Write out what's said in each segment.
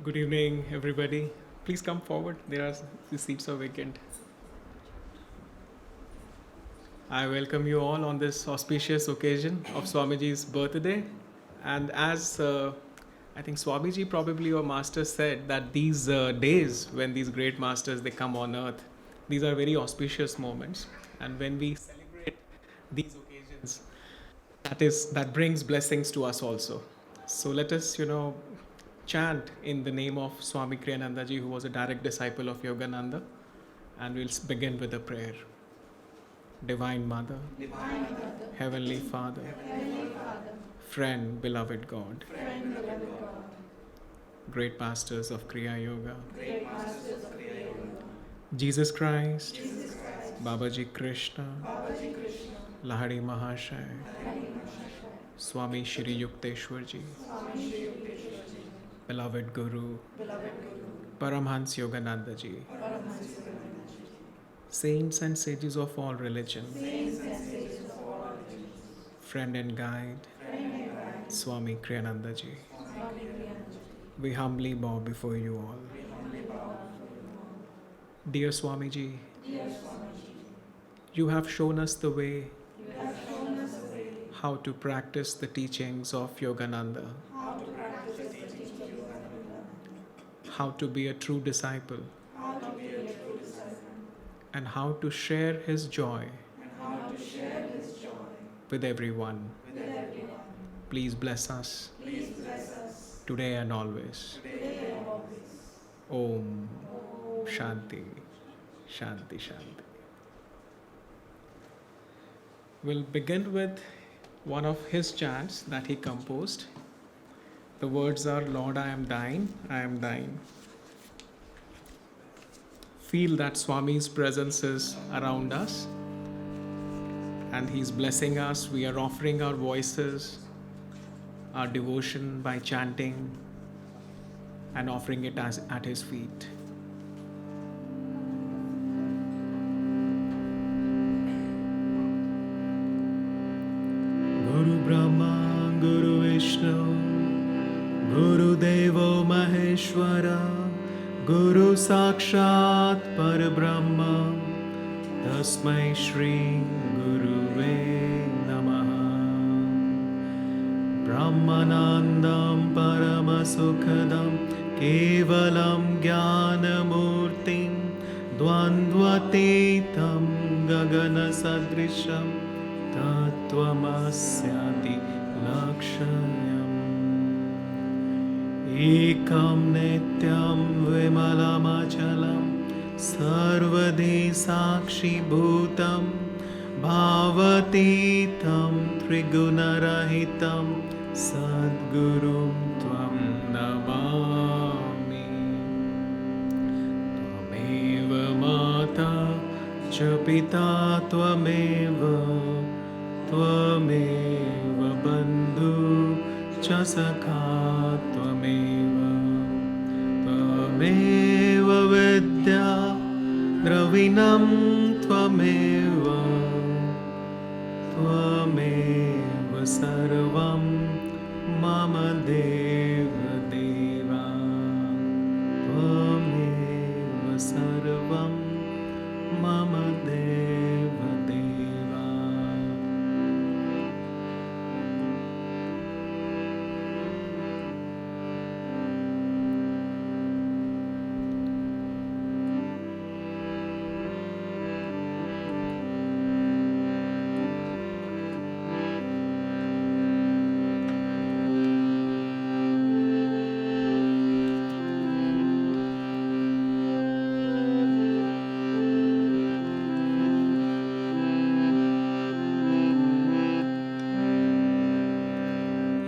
Good evening, everybody. Please come forward. The seats are vacant. I welcome you all on this auspicious occasion of Swamiji's birthday. And as I think Swamiji, probably your master, said that these days when these great masters they come on earth, these are very auspicious moments. And when we celebrate these occasions, that brings blessings to us also. So let us, chant in the name of Swami Kriyananda ji, who was a direct disciple of Yogananda, and we'll begin with a prayer. Divine Mother, Heavenly Father, Friend, beloved God, great masters of Kriya Yoga, Jesus Christ, Babaji Krishna, Lahari Mahashaya, Swami Shri Yukteswar ji, beloved Guru, Paramhans Yogananda ji, saints and sages of all religion, friend and guide, Swami Kriyananda ji. We humbly bow before you all. Dear Swamiji, you have shown us the way how to practice the teachings of Yogananda, how to be a true disciple, and how to share his joy with everyone. Please bless us today and always. Om Shanti, Shanti, Shanti. We'll begin with one of his chants that he composed. The words are, Lord, I am thine, I am thine. Feel that Swami's presence is around us and he's blessing us. We are offering our voices, our devotion by chanting and offering it at his feet. Guru Brahma, Guru Vishnu, Guru Devo Maheshwara, Guru Sakshat Parabrahma, Tasmai Shri Guruve Namaha. Brahmanandam Paramasukhadam Kevalam Jnanamurtim Dvandvatitam Gagana Sadrisham Tattvamasyati Lakshayam Ekam Nityam Vimalamachalam Sarvade Sakshi Bhutam Bhavatitam Trigunarahitam Sadgurum Tvam Namami. Tvameva Mata Cha Pita Tvameva Tvameva Bandhu Cha Sakha Tvameva Tvameva Vidya Dravinam Tvameva Tvameva Sarvam Mama Deva Deva Tvameva Sarvam Mama Deva Deva.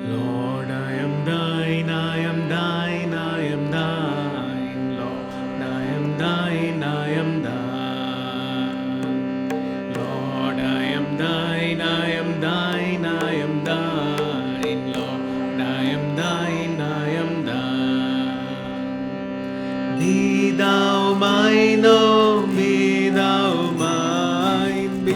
Lord, I am thine, I am thine, I am thine. Lord, I am thine, I am thine. Lord, I am thine, I am thine, I am thine. Lord, I am thine, I am thine. Be thou mine, oh, be thou mine, be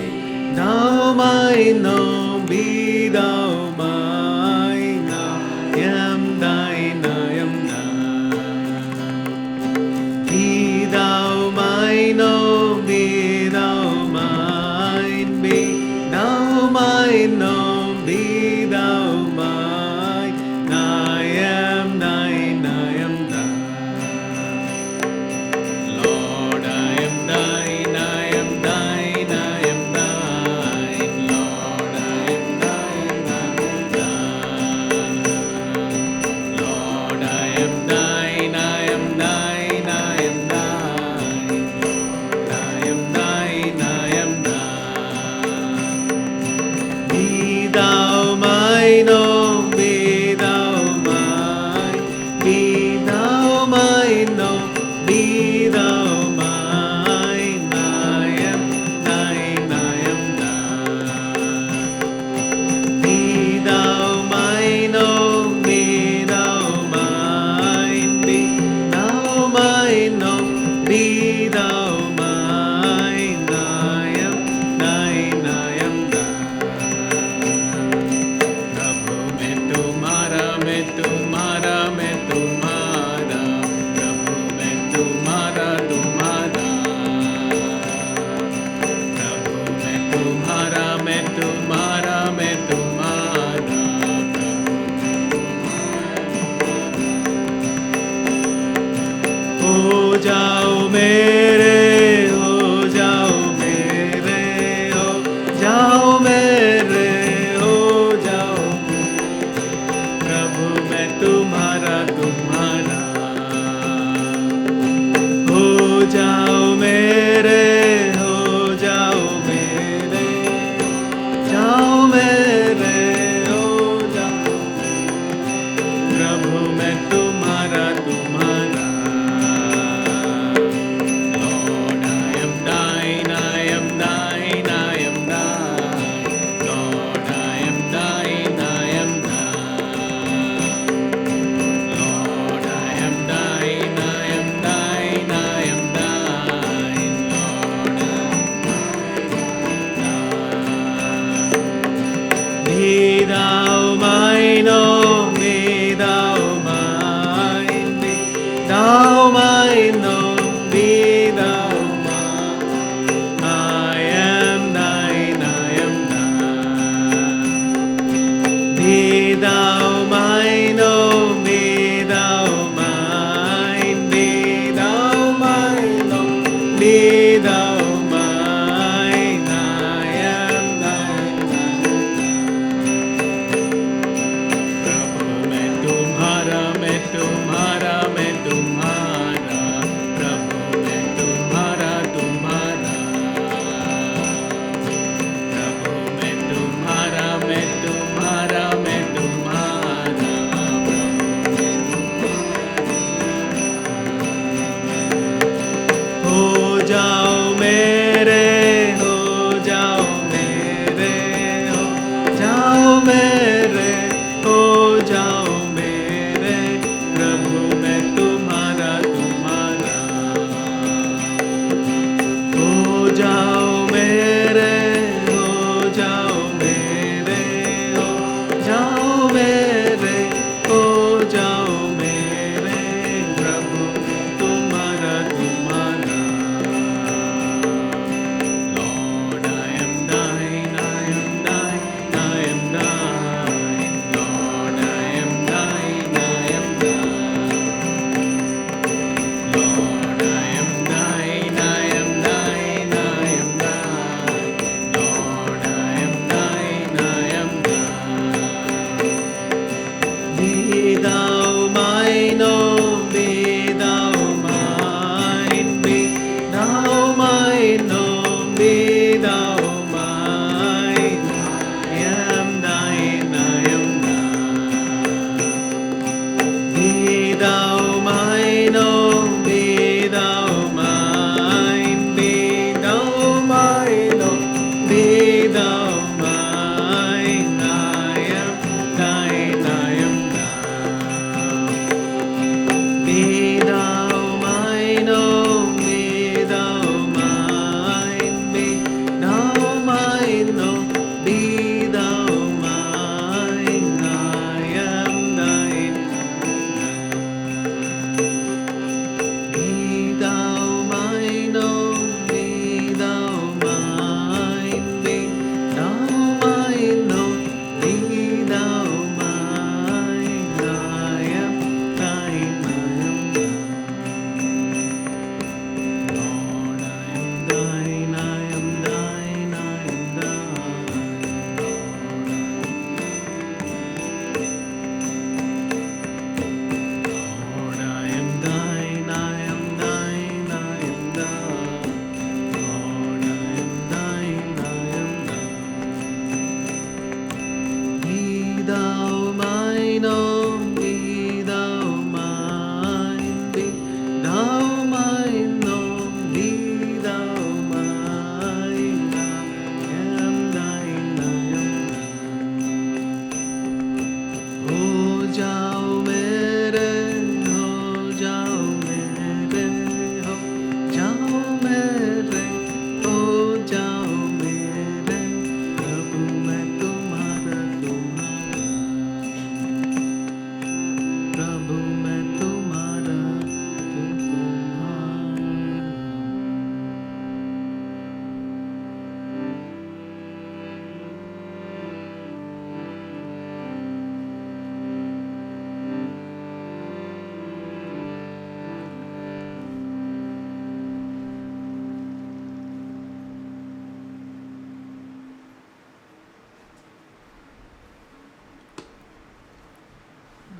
thou mine, oh, be thou mine. I am thine, I am thine. हो जाओ मेरे, हो जाओ मेरे, हो जाओ मेरे, हो जाओ प्रभु मैं तुम्हारा तुम्हारा। हो जाओ मेरे, हो जाओ मेरे, जाओ मेरे, हो जाओ प्रभु मैं तुम्हारा तुम्हारा। Lord, I am thine, I am thine, I am thine. Lord, I am thine, I am thine. Lord, I am thine, I am thine, I am thine.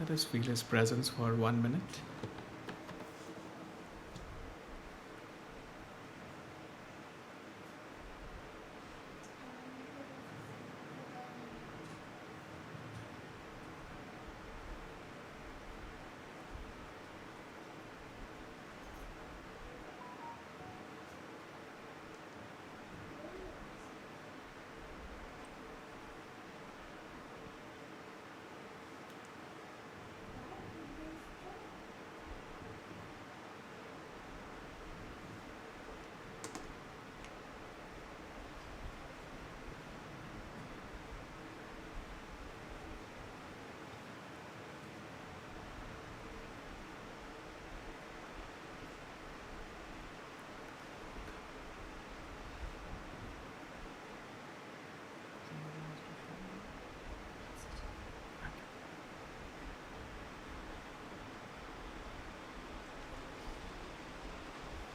Just feel His presence for 1 minute.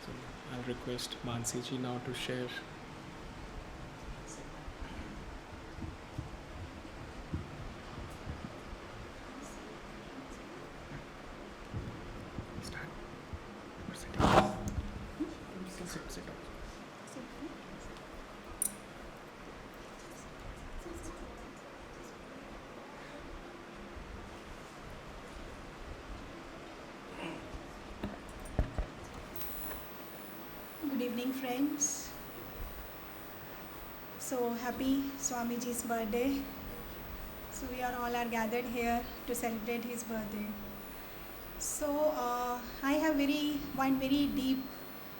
So I'll request Mansiji now to share. Start. Sit down. Sit down. Good evening, friends. So happy Swamiji's birthday. So we are all gathered here to celebrate his birthday. So I have one very deep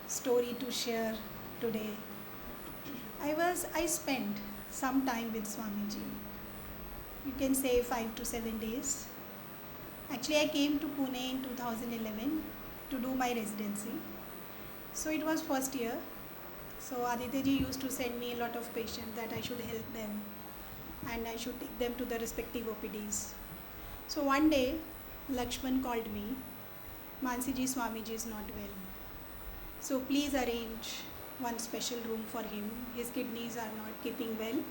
story to share today. I spent some time with Swamiji. You can say 5 to 7 days. Actually, I came to Pune in 2011 to do my residency. So it was first year. So Aditya ji used to send me a lot of patients that I should help them and I should take them to the respective OPDs. So one day, Lakshman called me, Mansiji Swamiji is not well. So please arrange one special room for him. His kidneys are not keeping well.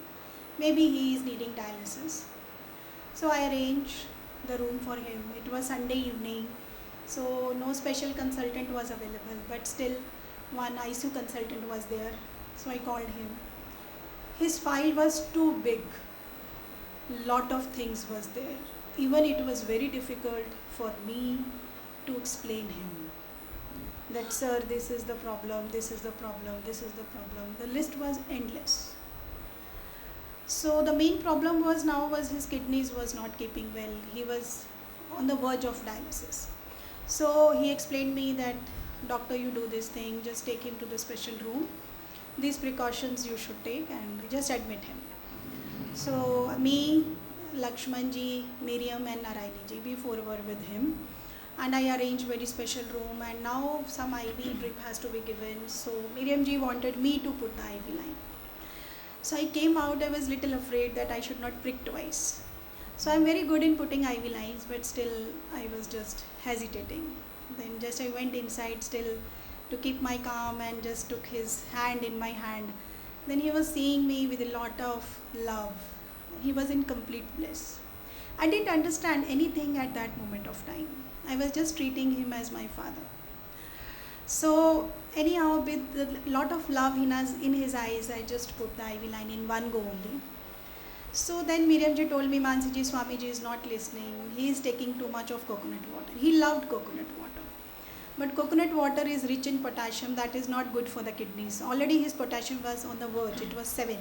Maybe he is needing dialysis. So I arranged the room for him. It was Sunday evening. So no special consultant was available, but still one ICU consultant was there. So I called him. His file was too big. Lot of things was there. Even it was very difficult for me to explain him. That sir, this is the problem, this is the problem, this is the problem. The list was endless. So the main problem was his kidneys was not keeping well. He was on the verge of dialysis. So he explained me that, doctor, you do this thing, just take him to the special room. These precautions you should take and just admit him. So me, Lakshmanji, Miriam and Narayani we four were with him. And I arranged very special room and now some IV drip has to be given. So Miriam ji wanted me to put the IV line. So I came out, I was little afraid that I should not prick twice. So I'm very good in putting IV lines, but still I was just hesitating. Then just I went inside still to keep my calm and just took his hand in my hand. Then he was seeing me with a lot of love. He was in complete bliss. I didn't understand anything at that moment of time. I was just treating him as my father. So anyhow, with a lot of love in his eyes, I just put the IV line in one go only. So then Miriam ji told me, Mansiji Swamiji is not listening. He is taking too much of coconut water. He loved coconut water. But coconut water is rich in potassium. That is not good for the kidneys. Already his potassium was on the verge. It was 7.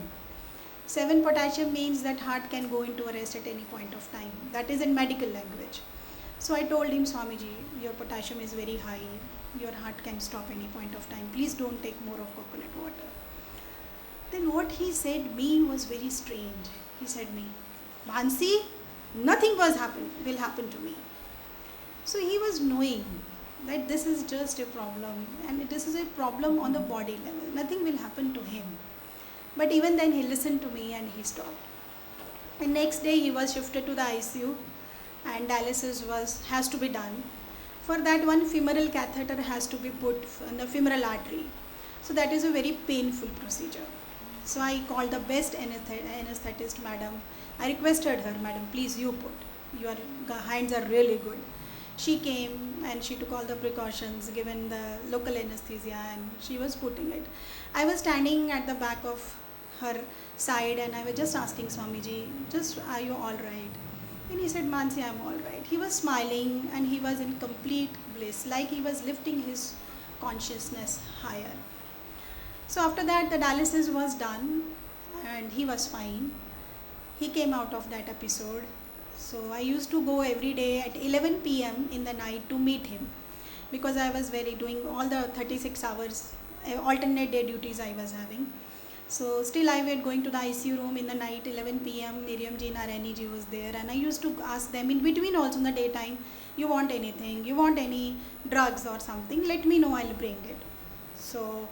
7 potassium means that heart can go into arrest at any point of time. That is in medical language. So I told him, Swamiji, your potassium is very high. Your heart can stop any point of time. Please don't take more of coconut water. Then what he said me was very strange. He said me, Mansi, nothing will happen to me. So he was knowing that this is just a problem and this is a problem on the body level. Nothing will happen to him. But even then he listened to me and he stopped. And next day he was shifted to the ICU and dialysis has to be done. For that, one femoral catheter has to be put in the femoral artery. So that is a very painful procedure. So I called the best anesthetist, madam. I requested her, madam, please you put. your hands are really good. She came and she took all the precautions given the local anesthesia and she was putting it. I was standing at the back of her side and I was just asking Swamiji, just are you all right? And he said, Mansi, I'm all right. He was smiling and he was in complete bliss, like he was lifting his consciousness higher. So after that, the dialysis was done and he was fine. He came out of that episode. So I used to go every day at 11 p.m. in the night to meet him because I was very doing all the 36 hours alternate day duties I was having. So still I was going to the ICU room in the night 11 p.m. Miriam ji, Narayani ji was there and I used to ask them in between also in the daytime, you want anything, you want any drugs or something, let me know, I'll bring it. So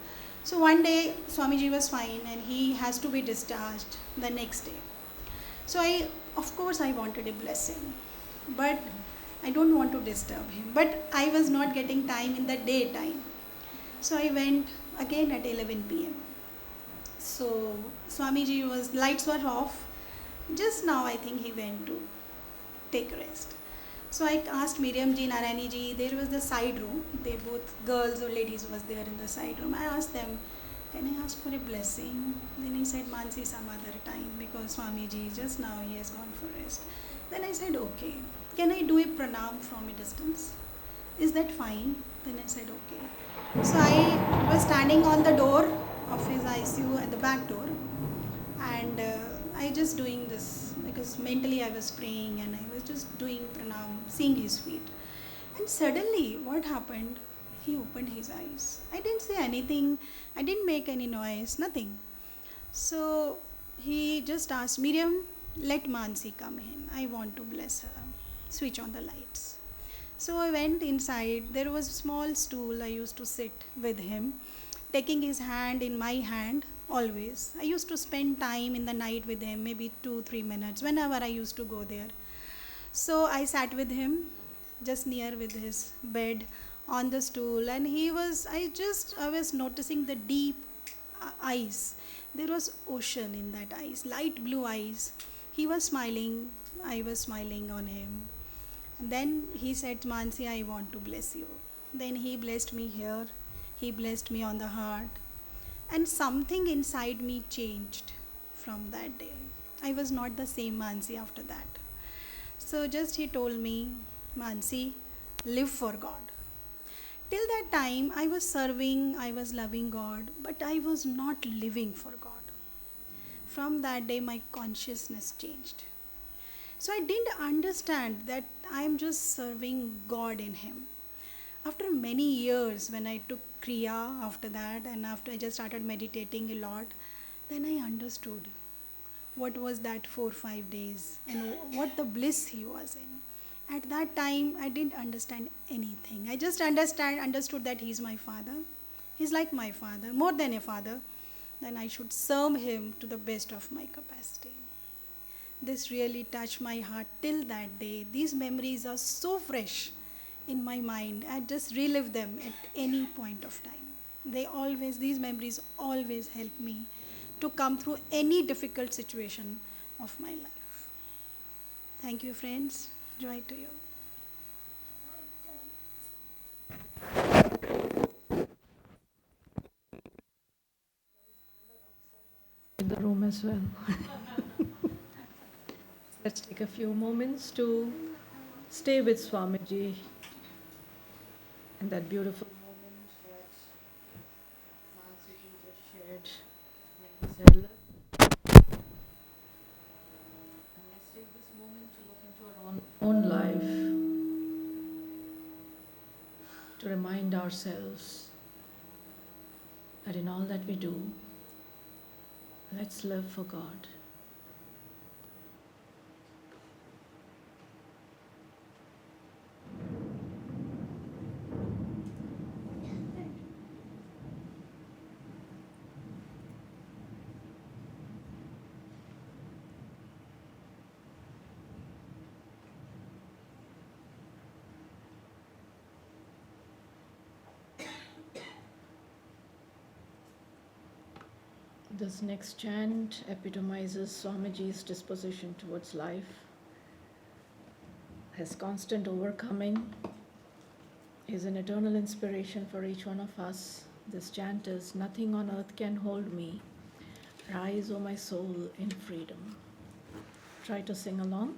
one day Swamiji was fine and he has to be discharged the next day. So of course I wanted a blessing, but I don't want to disturb him. But I was not getting time in the daytime. So I went again at 11 p.m. So Swamiji lights were off. Just now I think he went to take rest. So I asked Miriam ji, Narayani ji, there was the side room. They both girls or ladies was there in the side room. I asked them, can I ask for a blessing? Then he said, Mansi, some other time because Swamiji just now he has gone for rest. Then I said, okay. Can I do a pranam from a distance? Is that fine? Then I said, okay. So I was standing on the door of his ICU at the back door and I just doing this because mentally I was praying and I was just doing pranam, seeing his feet. And suddenly what happened? He opened his eyes. I didn't say anything. I didn't make any noise, nothing. So he just asked, Miriam, let Mansi come in. I want to bless her. Switch on the lights. So I went inside. There was a small stool. I used to sit with him, taking his hand in my hand always. I used to spend time in the night with him, maybe 2-3 minutes, whenever I used to go there. So I sat with him just near with his bed on the stool and I was noticing the deep eyes. There was ocean in that eyes, light blue eyes. He was smiling, I was smiling on him. And then he said, Mansi, I want to bless you. Then he blessed me here, he blessed me on the heart, and something inside me changed from that day. I was not the same Mansi after that. So just he told me, Mansi, live for God. Till that time, I was serving, I was loving God, but I was not living for God. From that day, my consciousness changed. So I didn't understand that I am just serving God in Him. After many years, when I took Kriya after that, and after I just started meditating a lot, then I understood what was that 4-5 days and what the bliss he was in. At that time, I didn't understand anything. I just understood that he's my father. He's like my father, more than a father. Then I should serve him to the best of my capacity. This really touched my heart till that day. These memories are so fresh in my mind. I just relive them at any point of time. These memories always help me to come through any difficult situation of my life. Thank you, friends. Joy to you. In the room as well. Let's take a few moments to stay with Swamiji in that beautiful moment that Mansi just shared when he said, and let's take this moment to look into our own life, to remind ourselves that in all that we do, let's live for God. This next chant epitomizes Swamiji's disposition towards life. his constant overcoming is an eternal inspiration for each one of us. This chant is, nothing on earth can hold me. Rise, O my soul, in freedom. Try to sing along.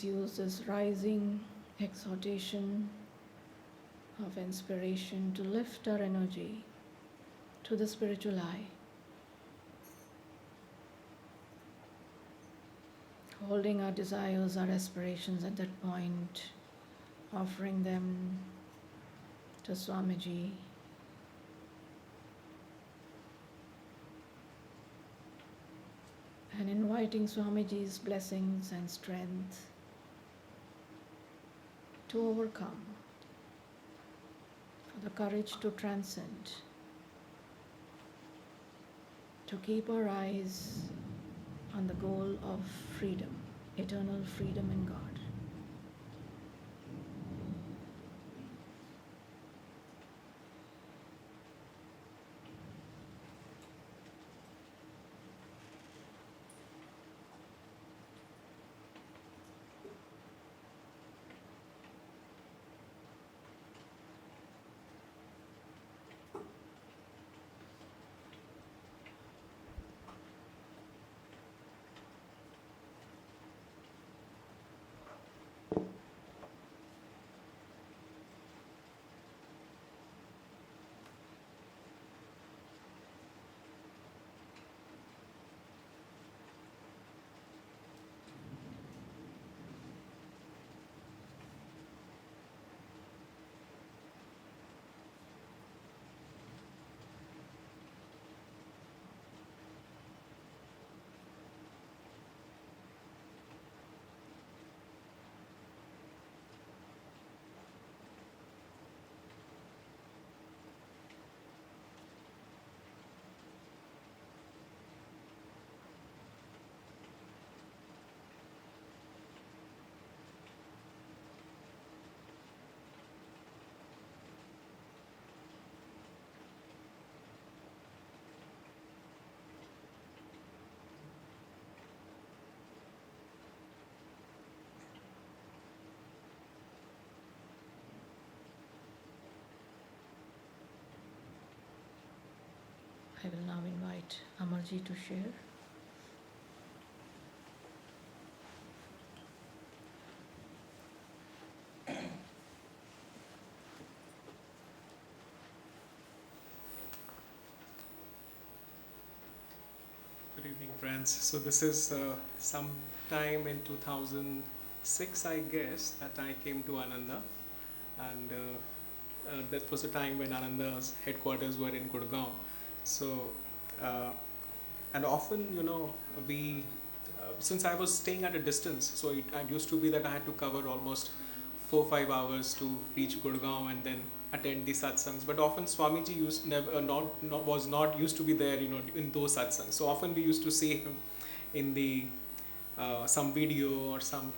let's use this rising exhortation of inspiration to lift our energy to the spiritual eye, holding our desires, our aspirations at that point, offering them to Swamiji. And inviting Swamiji's blessings and strength to overcome, for the courage to transcend, to keep our eyes on the goal of freedom, eternal freedom in God. I will now invite Amarji to share. Good evening, friends. So this is some time in 2006, I guess, that I came to Ananda, and that was a time when Ananda's headquarters were in Gurgaon. So, and often, we, since I was staying at a distance, so it used to be that I had to cover almost 4-5 hours to reach Gurgaon and then attend the satsangs. But often Swamiji was not used to be there, in those satsangs. So often we used to see him in the some video or some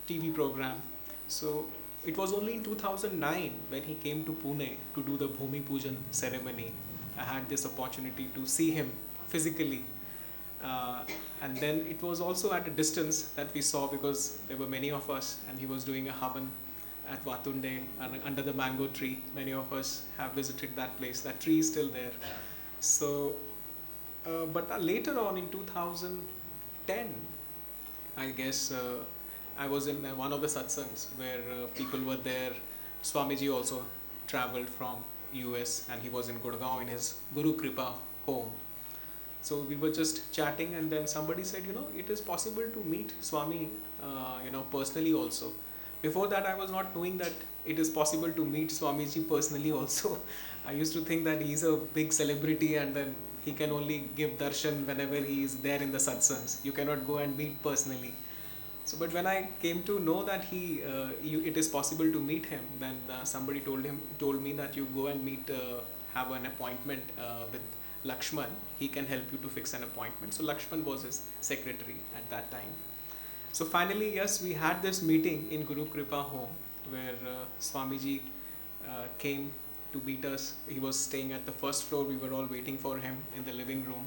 TV program. So it was only in 2009 when he came to Pune to do the Bhumi Pujan ceremony. I had this opportunity to see him physically, and then it was also at a distance that we saw, because there were many of us and he was doing a havan at Vatunde under the mango tree. Many of us have visited that place. That tree is still there. So, but later on in 2010, I guess, I was in one of the satsangs where people were there. Swamiji also traveled from US and he was in Gurgaon in his Guru Kripa home. So we were just chatting, and then somebody said, it is possible to meet Swami, personally also. Before that, I was not knowing that it is possible to meet Swamiji personally also. I used to think that he's a big celebrity and then he can only give darshan whenever he is there in the satsangs. You cannot go and meet personally. So, but when I came to know that it is possible to meet him, then somebody told me that you go and meet, have an appointment with Lakshman. He can help you to fix an appointment. So Lakshman was his secretary at that time. So finally, yes, we had this meeting in Guru Kripa home where Swamiji came to meet us. He was staying at the first floor. We were all waiting for him in the living room.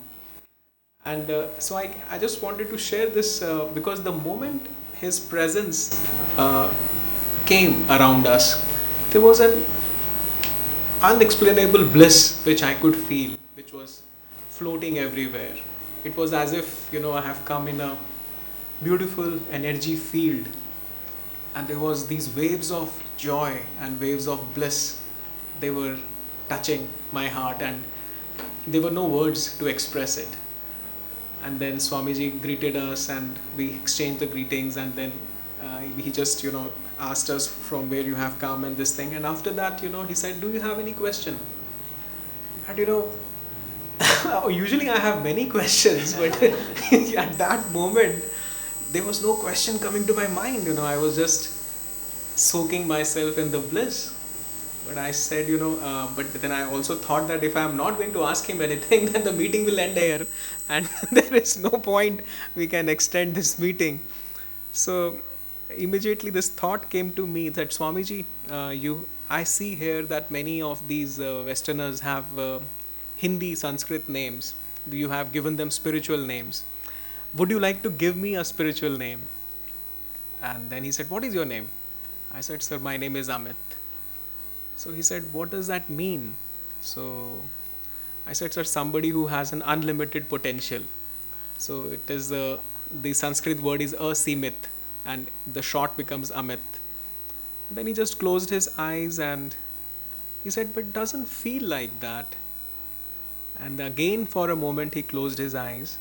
And so I just wanted to share this because the moment his presence came around us, there was an unexplainable bliss which I could feel, which was floating everywhere. It was as if, I have come in a beautiful energy field, and there was these waves of joy and waves of bliss. They were touching my heart, and there were no words to express it. And then Swamiji greeted us, and we exchanged the greetings, and then he just asked us from where you have come and this thing. And after that, he said, do you have any question? And usually I have many questions, but at that moment there was no question coming to my mind. I was just soaking myself in the bliss. But I said, but then I also thought that if I am not going to ask him anything, then the meeting will end here, and there is no point we can extend this meeting. So immediately this thought came to me that Swamiji, I see here that many of these Westerners have Hindi, Sanskrit names. You have given them spiritual names. Would you like to give me a spiritual name? And then he said, what is your name? I said, sir, my name is Amit. So he said, what does that mean? So I said, sir, somebody who has an unlimited potential. So it is the Sanskrit word is asimit, and the short becomes Amit. Then he just closed his eyes and he said, but it doesn't feel like that. And again for a moment he closed his eyes,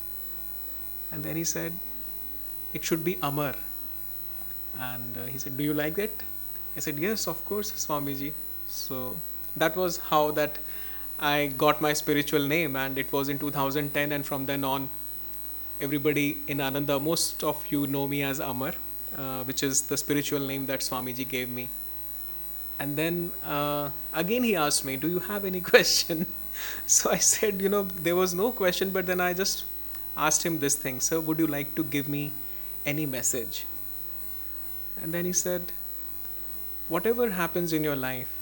and then he said, it should be Amar. And he said, do you like it? I said, yes, of course, Swamiji. So that was how that I got my spiritual name, and it was in 2010, and from then on everybody in Ananda, most of you know me as Amar, which is the spiritual name that Swamiji gave me. And then again he asked me, do you have any question? So I said, there was no question, but then I just asked him this thing, sir, would you like to give me any message? And then he said, whatever happens in your life,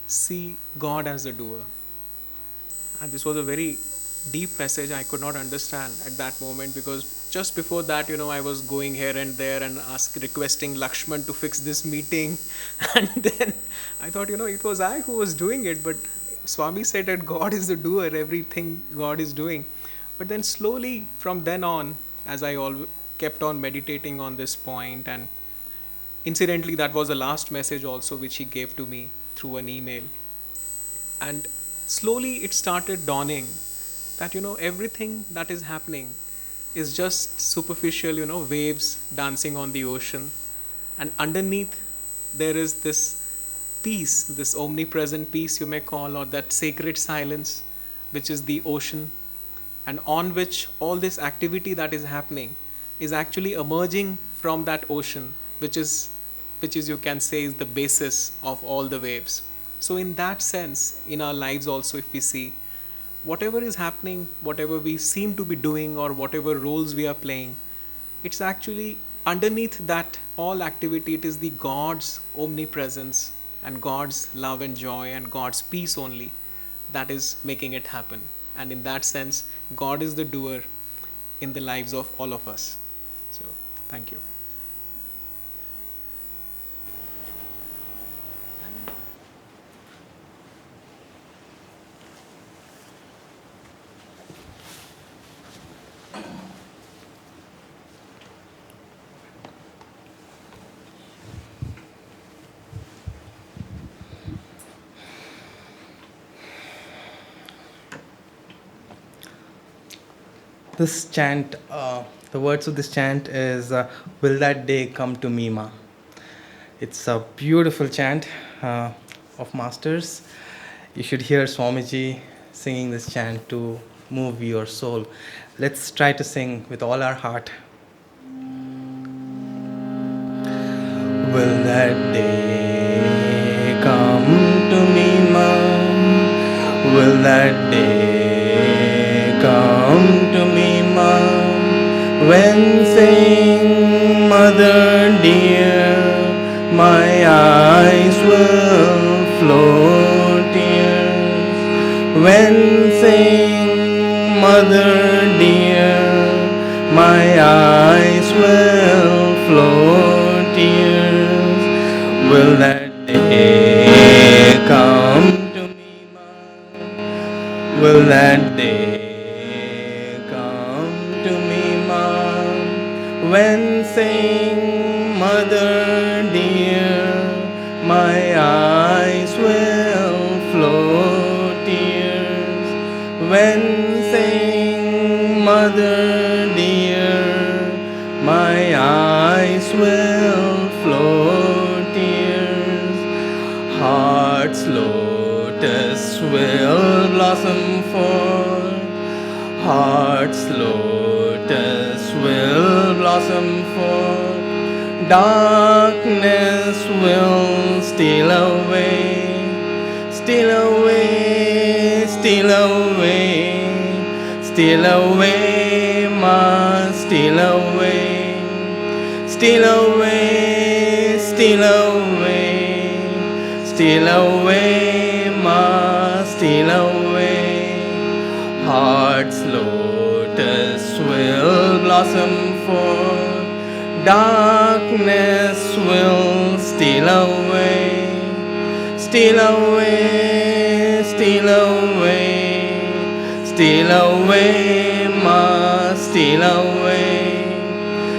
see God as a doer. And this was a very deep message I could not understand at that moment, because just before that, I was going here and there and requesting Lakshman to fix this meeting. And then I thought, it was I who was doing it, but Swami said that God is the doer, everything God is doing. But then slowly from then on, as I kept on meditating on this point, and incidentally that was the last message also which he gave to me through an email. And slowly it started dawning that, everything that is happening is just superficial, waves dancing on the ocean. And underneath there is this peace, this omnipresent peace you may call, or that sacred silence, which is the ocean, and on which all this activity that is happening is actually emerging from that ocean, which is you can say is the basis of all the waves. So in that sense, in our lives also, if we see whatever is happening, whatever we seem to be doing, or whatever roles we are playing, it's actually underneath that all activity, it is the God's omnipresence and God's love and joy and God's peace only that is making it happen. And in that sense, God is the doer in the lives of all of us. So thank you. This chant, the words of this chant is Will That Day Come to Me, Ma? It's a beautiful chant of masters. You should hear Swamiji singing this chant to move your soul. Let's try to sing with all our heart. Will that day come to me, Ma? Will that day come to me, Ma? When saying, Mother dear, my eyes will flow tears. When saying, Mother dear, my eyes will flow tears. Will that day come to me, Ma? Will that day come to me, Ma? When saying mother dear, my eyes will flow tears. When saying mother dear, my eyes will flow tears. Heart's lotus will blossom forth. Heart's lotus will blossom forth. Darkness will steal away, steal away, steal away, steal away, must steal away, steal away, steal away, steal away, must steal away. Heart's lotus will blossom forth. Darkness will steal away, steal away, steal away, steal away, must steal away,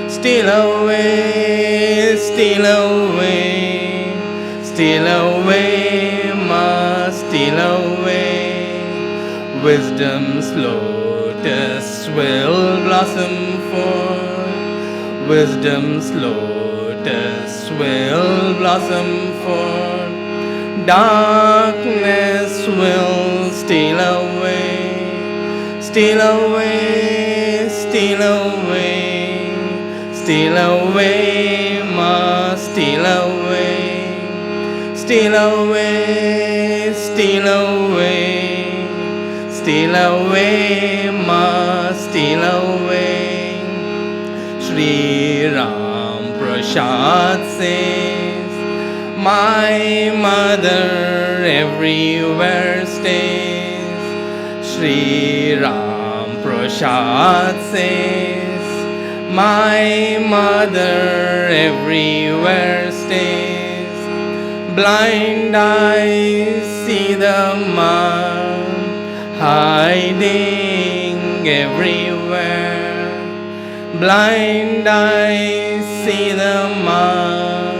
steal away, steal away, steal away, must steal away. Wisdom's lotus will blossom forth. Wisdom's lotus will blossom forth. Darkness will steal away, steal away, steal away, steal away, must steal away, steal away, steal away, steal away, must steal away. Shri Ram Prasad says, my mother everywhere stays. Shri Ram Prasad says, my mother everywhere stays. Blind eyes see the man hiding everywhere. Blind eyes see the man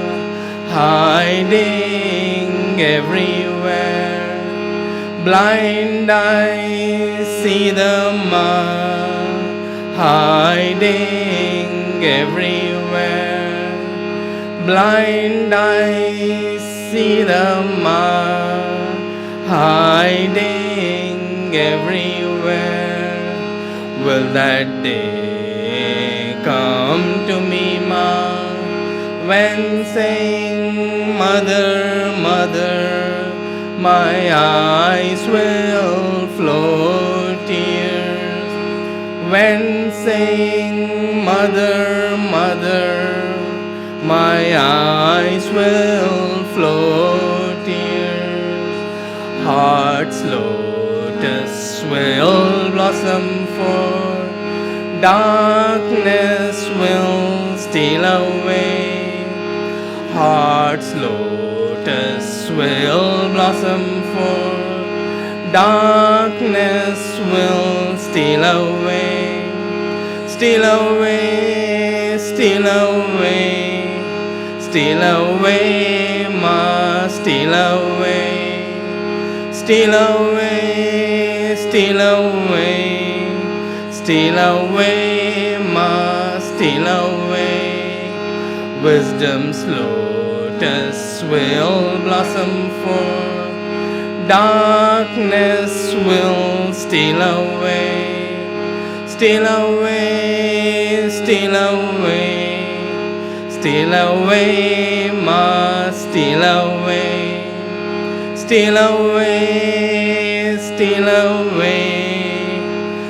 hiding everywhere. Blind eyes see the man hiding everywhere. Blind eyes see the man hiding everywhere. Will that day come to me, ma, when saying mother, mother, my eyes will flow tears. When saying mother, mother, my eyes will flow tears. Heart's lotus will blossom forth. Darkness will steal away. Heart's lotus will blossom forth. Darkness will steal away. Steal away, steal away, steal away, must steal away. Steal away, steal away, steal away, must steal away. Wisdom's lotus will blossom forth. Darkness will steal away. Steal away, steal away, steal away, must steal away. Steal away, steal away,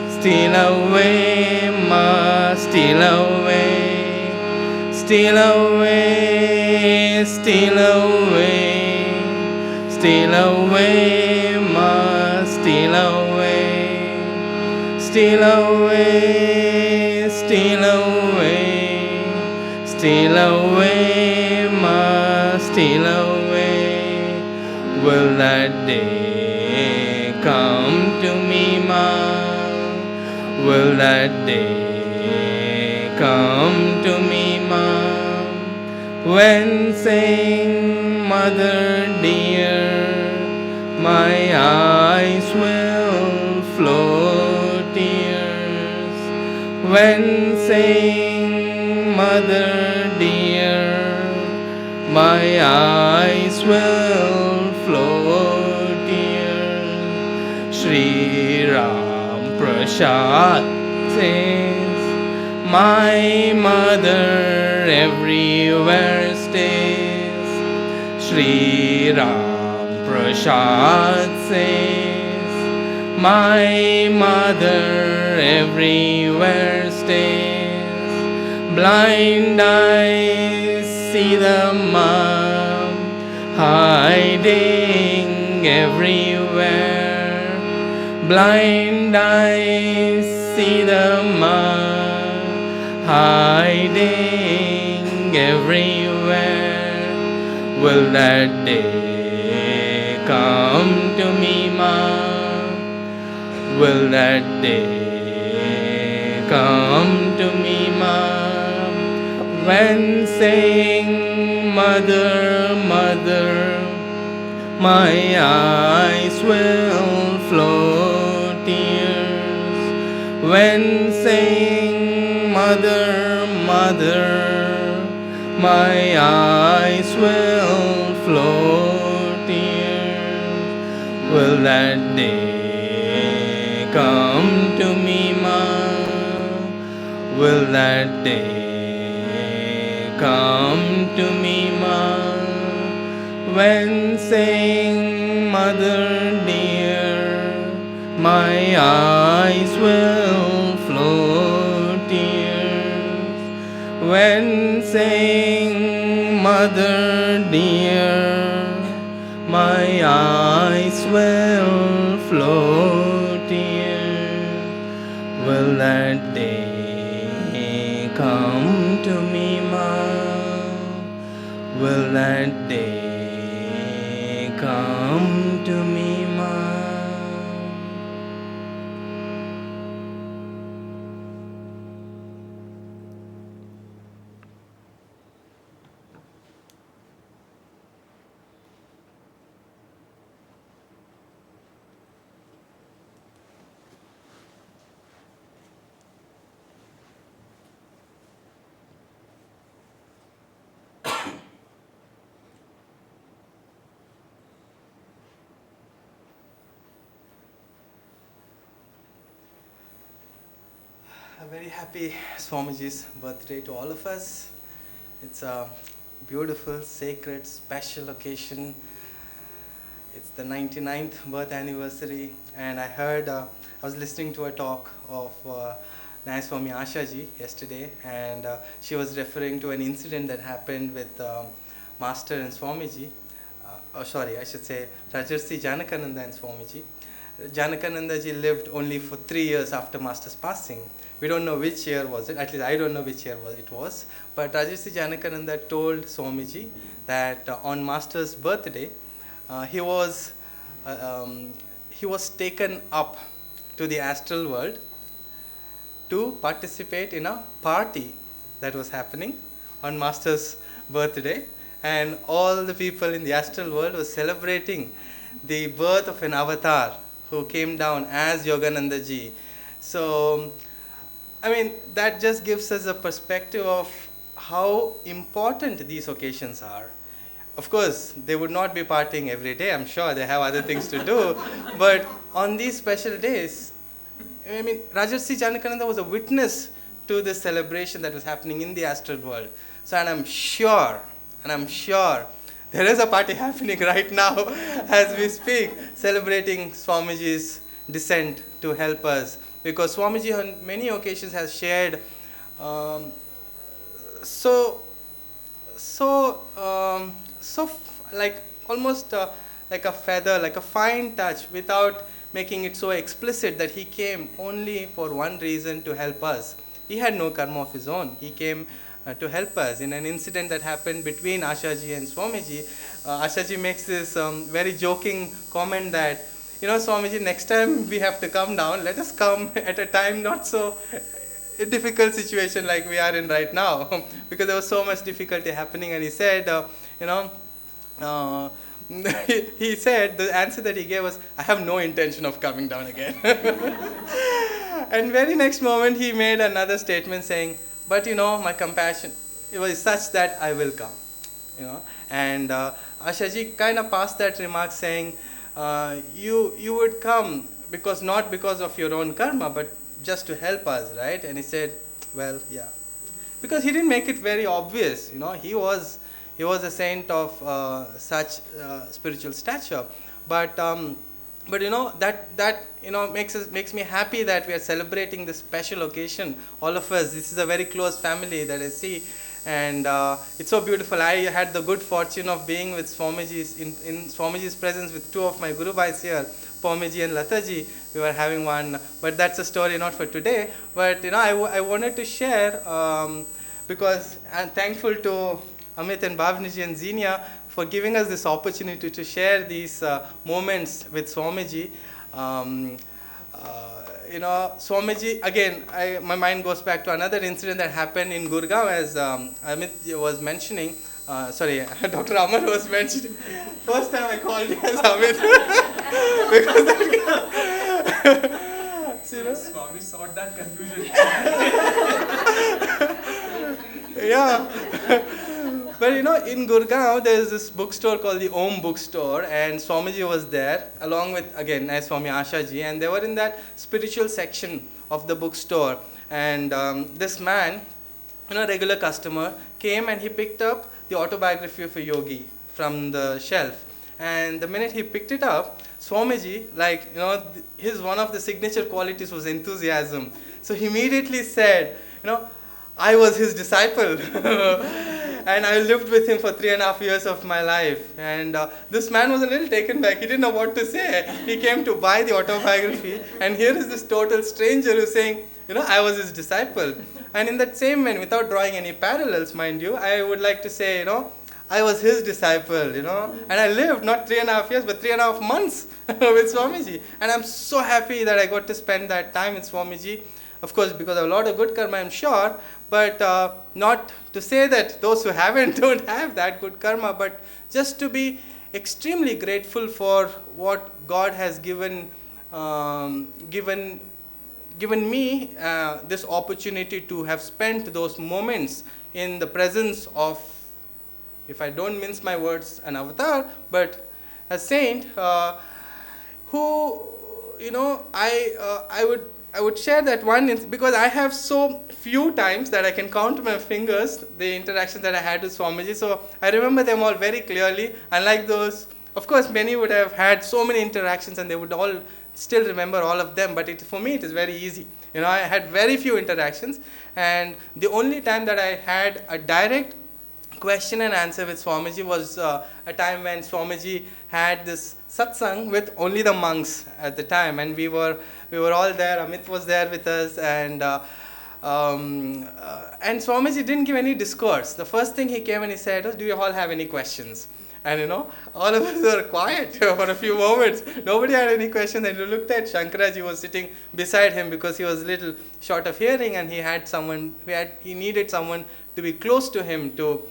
steal away, must steal away. Steal away, steal away, steal away, must steal away. Steal away, steal away, steal away, must steal away. Will that day come to me, ma? Will that day come to When saying Mother dear, my eyes will flow tears. When saying Mother dear, my eyes will flow tears. Shri Ram Prasad says, my mother everywhere stays. Shri Ram Prasad says, my mother everywhere stays. Blind eyes see the mom hiding everywhere. Blind eyes see the mom hiding everywhere. Will that day come to me, ma? Will that day come to me, ma? When saying Mother, Mother, my eyes will flow tears. When saying Mother, Mother, my eyes will flow tears. Will that day come to me, ma? Will that day come to me, ma? When saying Mother dear, my eyes will flow tears. When saying Mother dear, my eyes will flow tears. Will that day come to me, ma? Will that day come to me, ma? A very happy Swamiji's birthday to all of us. It's a beautiful, sacred, special occasion. It's the 99th birth anniversary, and I heard, I was listening to a talk of Naya Swami Ashaji yesterday, and she was referring to an incident that happened with Master and Swamiji. I should say Rajarsi Janakananda and Swamiji. Janakananda ji lived only for 3 years after Master's passing. We don't know which year was it, at least I don't know which year it was. But Rajarsi Janakananda told Swamiji that on Master's birthday, he was taken up to the astral world to participate in a party that was happening on Master's birthday. And all the people in the astral world were celebrating the birth of an avatar who came down as Yogananda ji. So, I mean, that just gives us a perspective of how important these occasions are. Of course, they would not be partying every day. I'm sure they have other things to do. But on these special days, I mean, Rajarsi Janakananda was a witness to this celebration that was happening in the astral world. So, and I'm sure there is a party happening right now as we speak, celebrating Swamiji's descent to help us. Because Swamiji on many occasions has shared like almost like a feather, like a fine touch, without making it so explicit that he came only for one reason, to help us. He had no karma of his own. He came to help us. In an incident that happened between Ashaji and Swamiji, Ashaji makes this very joking comment that, you know, Swamiji, next time we have to come down, let us come at a time not so, a difficult situation like we are in right now, because there was so much difficulty happening. And he said, you know, uh, he said the answer that he gave was, I have no intention of coming down again. And very next moment he made another statement saying, but you know, my compassion, it was such that I will come. You know, and Ashaji kind of passed that remark saying, you would come because not because of your own karma, but just to help us, right? And he said, well, yeah, because he didn't make it very obvious. You know, he was a saint of such spiritual stature, but you know, that you know, makes me happy that we are celebrating this special occasion, all of us. This is a very close family that I see, and it's so beautiful. I had the good fortune of being with Swamiji's in Swamiji's presence with two of my Guru Bhais here, Pomiji and Lataji. We were having one, but that's a story not for today. But you know, I wanted to share because I'm thankful to Amit and Bhavniji and Zinia for giving us this opportunity to share these moments with Swamiji. You know, Swamiji, again, my mind goes back to another incident that happened in Gurgaon, as Amit was mentioning. Sorry, Dr. Amar was mentioning. First time I called you as Amit. Because that, you know, Swami sought that confusion. yeah. But you know, in Gurgaon, there is this bookstore called the Om Bookstore, and Swamiji was there, along with, again, as Swami Ashaji, and they were in that spiritual section of the bookstore. And this man, you know, regular customer, came and he picked up the autobiography of a yogi from the shelf. And the minute he picked it up, Swamiji, like, you know, his one of the signature qualities was enthusiasm. So he immediately said, you know, I was his disciple. And I lived with him for 3.5 years of my life. And this man was a little taken back. He didn't know what to say. He came to buy the autobiography. And here is this total stranger who's saying, you know, I was his disciple. And in that same vein, without drawing any parallels, mind you, I would like to say, you know, I was his disciple, you know. And I lived not 3.5 years, but 3.5 months with Swamiji. And I'm so happy that I got to spend that time with Swamiji. Of course, because of a lot of good karma, I'm sure, but not to say that those who haven't don't have that good karma, but just to be extremely grateful for what God has given me this opportunity to have spent those moments in the presence of, if I don't mince my words, an avatar, but a saint who, you know, I would share that one because I have so few times that I can count my fingers the interactions that I had with Swamiji. So I remember them all very clearly. Unlike those, of course, many would have had so many interactions and they would all still remember all of them. But for me, it is very easy. You know, I had very few interactions, and the only time that I had a direct question and answer with Swamiji was a time when Swamiji had this satsang with only the monks at the time, and we were all there. Amit was there with us, and Swamiji didn't give any discourse. The first thing he came and he said was, do you all have any questions? And you know, all of us were quiet for a few moments. Nobody had any questions, and we looked at Shankaraji, who was sitting beside him because he was a little short of hearing, and he needed someone to be close to him to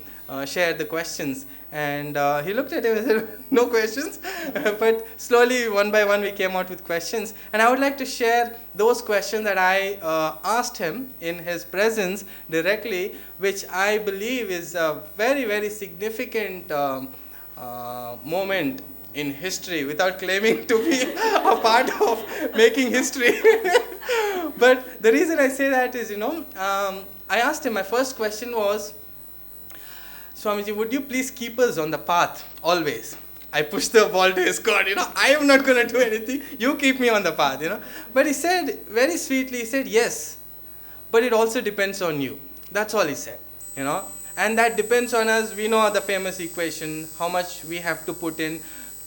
share the questions. And he looked at him and said, no questions. But slowly, one by one, we came out with questions. And I would like to share those questions that I asked him in his presence directly, which I believe is a very, very significant moment in history, without claiming to be a part of making history. But the reason I say that is, you know, I asked him, my first question was, Swamiji, would you please keep us on the path always? I pushed the ball to his court, you know, I am not going to do anything, you keep me on the path, you know. But he said, very sweetly, he said, yes, but it also depends on you. That's all he said, you know. And that depends on us. We know the famous equation, how much we have to put in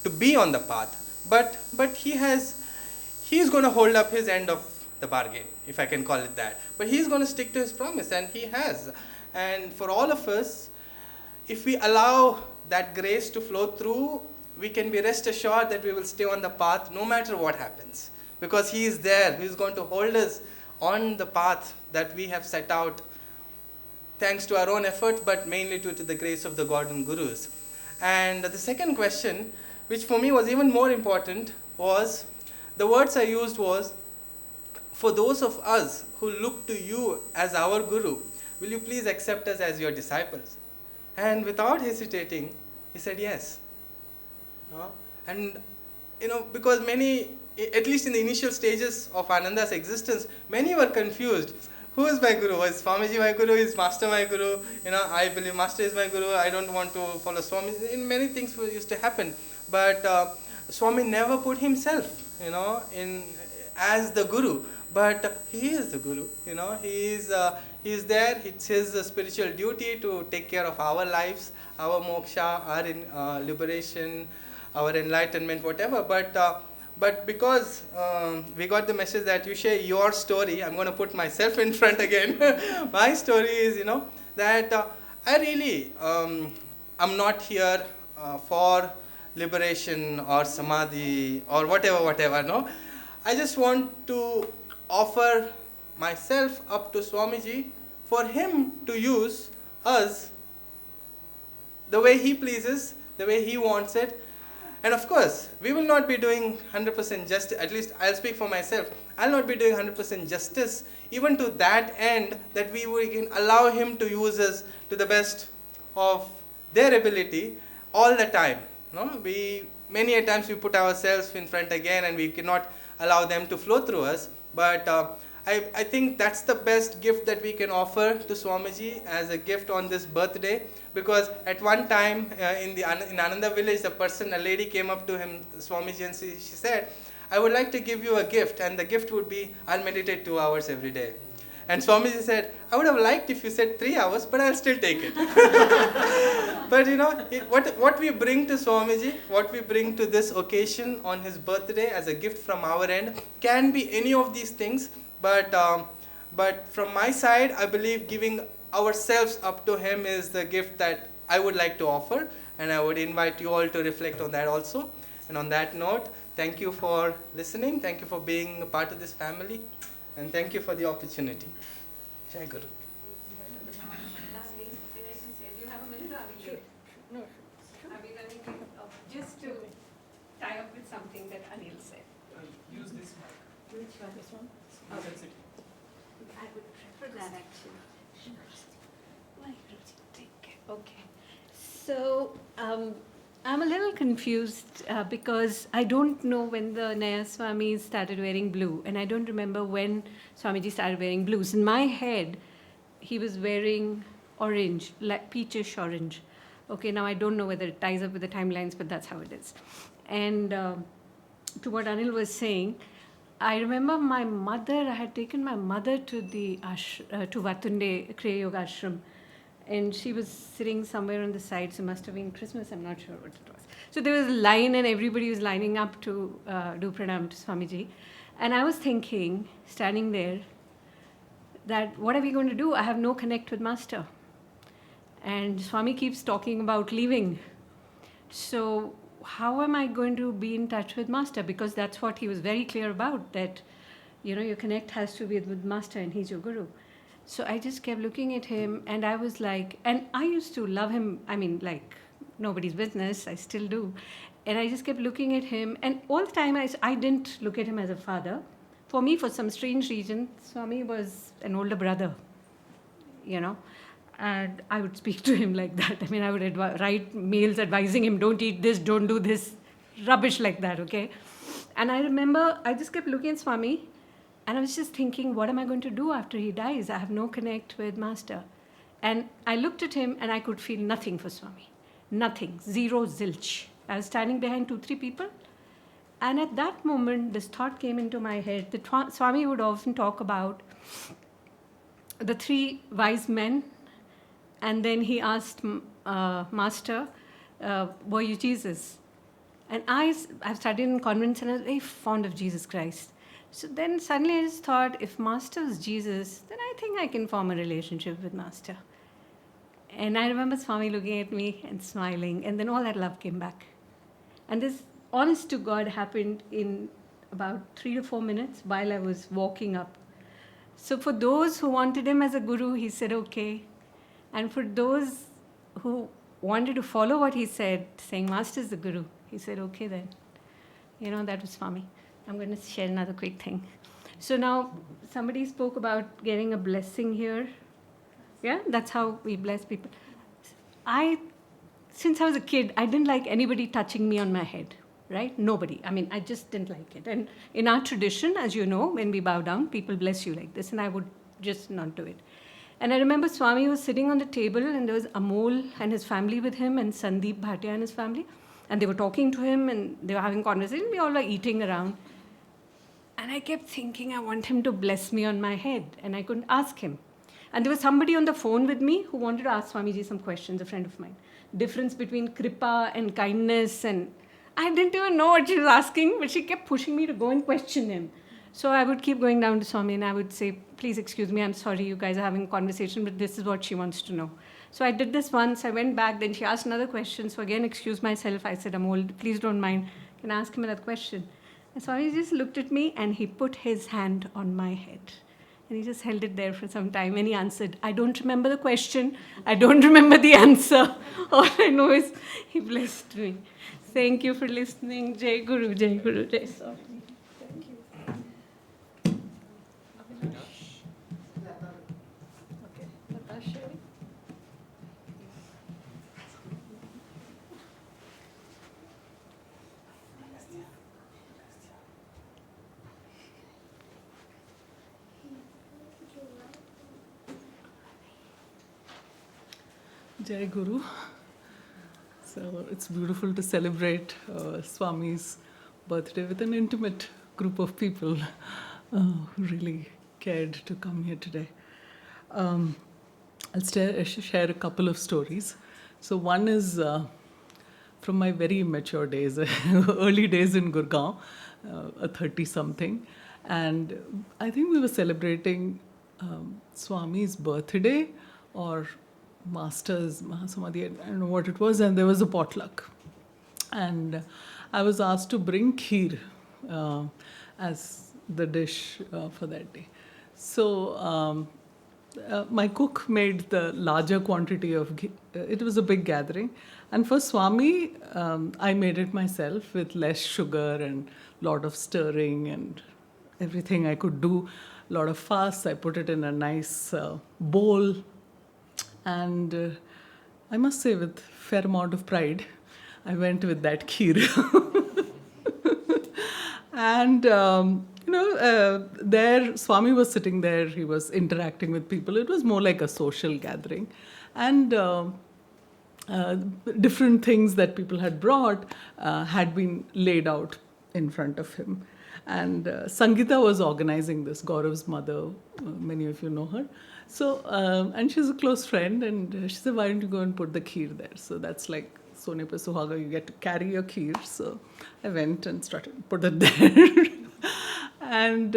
to be on the path. But he's going to hold up his end of the bargain, if I can call it that. But he's going to stick to his promise, and he has. And for all of us, if we allow that grace to flow through, we can be rest assured that we will stay on the path no matter what happens. Because he is there, he is going to hold us on the path that we have set out, thanks to our own effort, but mainly to the grace of the God and Gurus. And the second question, which for me was even more important, was the words I used was, for those of us who look to you as our Guru, will you please accept us as your disciples? And without hesitating, he said yes. And because many, at least in the initial stages of Ananda's existence, many were confused. Who is my Guru? Is Swamiji my Guru? Is Master my Guru? I believe Master is my Guru. I don't want to follow Swami. Many things used to happen. But Swami never put himself, in as the Guru. But he is the Guru. He is there. It's his spiritual duty to take care of our lives, our moksha, our liberation, our enlightenment, whatever. But because we got the message that you share your story, I'm going to put myself in front again. My story is, that I really, I'm not here for liberation or samadhi or whatever, no. I just want to offer myself up to Swamiji for him to use us the way he pleases, the way he wants it. And of course, we will not be doing 100% justice, at least I'll speak for myself, I'll not be doing 100% justice even to that end, that we can allow him to use us to the best of their ability all the time. Many a times we put ourselves in front again and we cannot allow them to flow through us. But I think that's the best gift that we can offer to Swamiji as a gift on this birthday. Because at one time in Ananda village, a lady came up to him, Swamiji, and she said, I would like to give you a gift, and the gift would be, I'll meditate 2 hours every day. And Swamiji said, I would have liked if you said 3 hours, but I'll still take it. But what we bring to Swamiji, what we bring to this occasion on his birthday as a gift from our end, can be any of these things. But from my side, I believe giving ourselves up to him is the gift that I would like to offer. And I would invite you all to reflect on that also. And on that note, thank you for listening. Thank you for being a part of this family. And thank you for the opportunity. Jai Guru. Lastly, can I just say, do you have a minute or are we late? No. Are we running late? Oh, just to tie up with something that Anil said. Use this mic. Which one? This one? That's it. I would prefer that actually. Take care. Okay. So, I'm a little confused because I don't know when the Naya Swami started wearing blue, and I don't remember when Swamiji started wearing blues. In my head, he was wearing orange, like peachish orange. Okay, now I don't know whether it ties up with the timelines, but that's how it is. And to what Anil was saying, I remember my mother, I had taken my mother to the to Vatunde Kriya Yoga Ashram. And she was sitting somewhere on the side, so it must have been Christmas, I'm not sure what it was. So there was a line and everybody was lining up to do pranam to Swamiji. And I was thinking, standing there, that what are we going to do? I have no connect with Master. And Swami keeps talking about leaving. So how am I going to be in touch with Master? Because that's what he was very clear about, that your connect has to be with Master and he's your Guru. So I just kept looking at him and I was like, and I used to love him, like nobody's business, I still do. And I just kept looking at him, and all the time I didn't look at him as a father. For me, for some strange reason, Swami was an older brother, and I would speak to him like that. I would write mails advising him, don't eat this, don't do this, rubbish like that, okay? And I remember I just kept looking at Swami, and I was just thinking, what am I going to do after he dies? I have no connect with Master. And I looked at him and I could feel nothing for Swami. Nothing. Zero, zilch. I was standing behind 2-3 people. And at that moment, this thought came into my head. The Swami would often talk about the 3 wise men. And then he asked Master, were you Jesus? And I've studied in convents and I was very fond of Jesus Christ. So then suddenly I just thought, if Master is Jesus, then I think I can form a relationship with Master. And I remember Swami looking at me and smiling, and then all that love came back. And this, honest to God, happened in about 3 to 4 minutes while I was walking up. So for those who wanted him as a guru, he said okay. And for those who wanted to follow what he said, saying Master is the guru, he said okay then. That was Swami. I'm going to share another quick thing. So now somebody spoke about getting a blessing here. Yeah, that's how we bless people. Since I was a kid, I didn't like anybody touching me on my head, right? Nobody. I just didn't like it. And in our tradition, as you know, when we bow down, people bless you like this, and I would just not do it. And I remember Swami was sitting on the table, and there was Amol and his family with him, and Sandeep Bhatia and his family, and they were talking to him, and they were having conversation. We all were eating around. And I kept thinking, I want him to bless me on my head, and I couldn't ask him. And there was somebody on the phone with me who wanted to ask Swamiji some questions, a friend of mine. Difference between kripa and kindness, and I didn't even know what she was asking, but she kept pushing me to go and question him. So I would keep going down to Swami and I would say, please excuse me, I'm sorry, you guys are having a conversation, but this is what she wants to know. So I did this once, I went back, then she asked another question. So again, excuse myself, I said, Amol, please don't mind, can I ask him another question? And Swami just looked at me and he put his hand on my head. And he just held it there for some time and he answered, I don't remember the question, I don't remember the answer. All I know is he blessed me. Thank you for listening. Jai Guru, Jai Guru, Jai Swami. Thank you. Okay, Lata sharing. Jai Guru. So it's beautiful to celebrate Swami's birthday with an intimate group of people who really cared to come here today. I'll share a couple of stories. So one is from my very immature days, early days in Gurgaon, a 30-something. And I think we were celebrating Swami's birthday or Master's Mahasamadhi, I don't know what it was, and there was a potluck. And I was asked to bring kheer as the dish for that day. So my cook made the larger quantity of ghee. It was a big gathering. And for Swami, I made it myself with less sugar and a lot of stirring and everything I could do. A lot of fuss. I put it in a nice bowl. And I must say, with fair amount of pride, I went with that kheer. And, there, Swami was sitting there, he was interacting with people. It was more like a social gathering. And different things that people had brought had been laid out in front of him. And Sangeeta was organizing this, Gaurav's mother, many of you know her. So, and she's a close friend, and she said, why don't you go and put the kheer there? So that's like, Sone pe suhaga, you get to carry your kheer. So I went and started put it there. And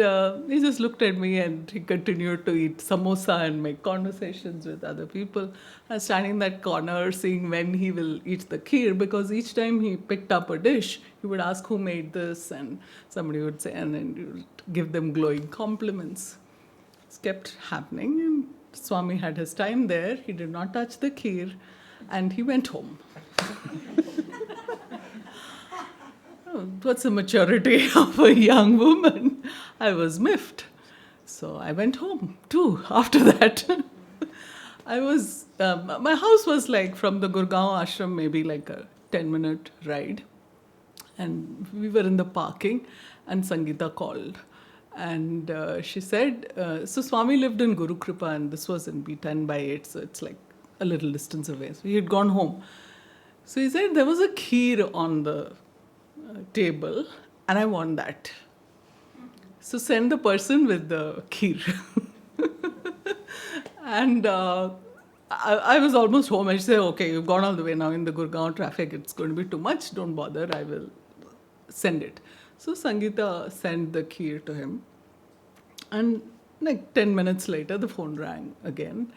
he just looked at me and he continued to eat samosa and make conversations with other people. I was standing in that corner seeing when he will eat the kheer, because each time he picked up a dish, he would ask who made this, and somebody would say, and then you would give them glowing compliments. It kept happening, and Swami had his time there. He did not touch the kheer, and he went home. What's the maturity of a young woman? I was miffed. So I went home too after that. I was, my house was like from the Gurgaon ashram, maybe like a 10-minute ride. And we were in the parking and Sangeeta called. And she said, so Swami lived in Guru Kripa and this was in B10/8, so it's like a little distance away. So he had gone home. So he said, there was a kheer on the table and I want that. So send the person with the kheer. And I was almost home. I said, okay, you've gone all the way now in the Gurgaon traffic. It's going to be too much. Don't bother. I will send it. So Sangeeta sent the kheer to him. And like 10 minutes later, the phone rang again.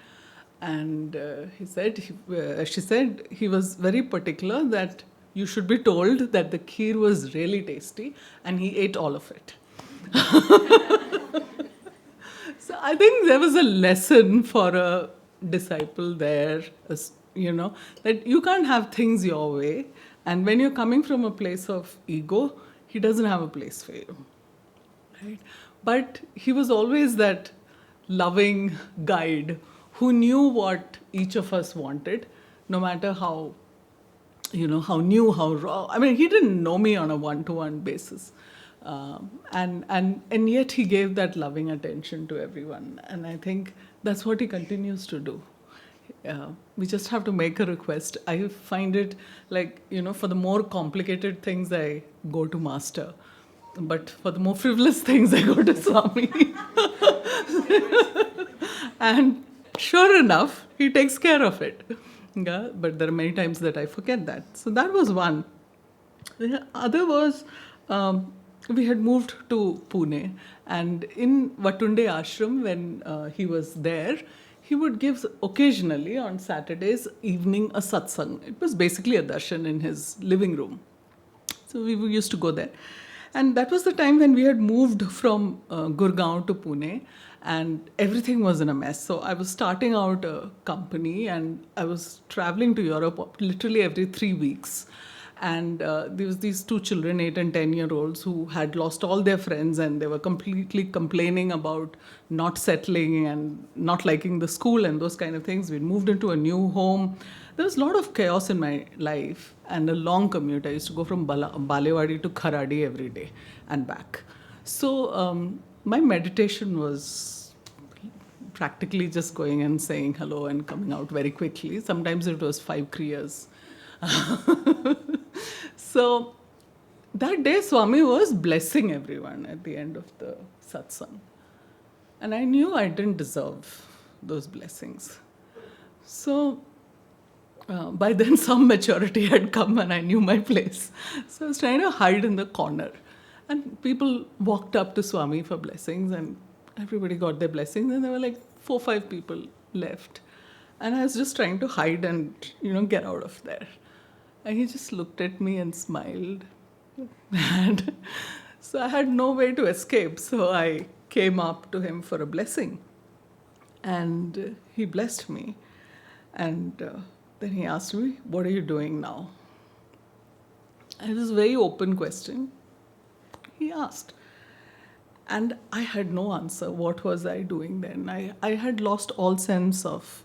And she said he was very particular that you should be told that the kheer was really tasty and he ate all of it. So I think there was a lesson for a disciple there, that you can't have things your way. And when you're coming from a place of ego, he doesn't have a place for you. Right? But he was always that loving guide who knew what each of us wanted, no matter how new, how raw. I mean, he didn't know me on a one-to-one basis. And yet he gave that loving attention to everyone. And I think that's what he continues to do. We just have to make a request. I find it like, for the more complicated things, I go to Master. But for the more frivolous things, I go to Swami. And sure enough, he takes care of it. Yeah, but there are many times that I forget that. So that was one. The other was, we had moved to Pune, and in Vatunde Ashram, when he was there, he would give occasionally on Saturdays evening a satsang. It was basically a darshan in his living room. So we used to go there. And that was the time when we had moved from Gurgaon to Pune, and everything was in a mess. So I was starting out a company, and I was traveling to Europe literally every 3 weeks. And there was these 2 children, 8 and 10-year-olds, who had lost all their friends, and they were completely complaining about not settling and not liking the school and those kind of things. We'd moved into a new home. There was a lot of chaos in my life and a long commute. I used to go from Balewadi to Kharadi every day and back. So my meditation was practically just going and saying hello and coming out very quickly. Sometimes it was 5 kriyas. So that day Swami was blessing everyone at the end of the satsang. And I knew I didn't deserve those blessings. So by then some maturity had come and I knew my place. So I was trying to hide in the corner. And people walked up to Swami for blessings, and everybody got their blessings, and there were like 4 or 5 people left. And I was just trying to hide and, get out of there. And he just looked at me and smiled. And so I had no way to escape. So I came up to him for a blessing. And he blessed me. And then he asked me, "What are you doing now?" It was a very open question. He asked. And I had no answer. What was I doing then? I had lost all sense of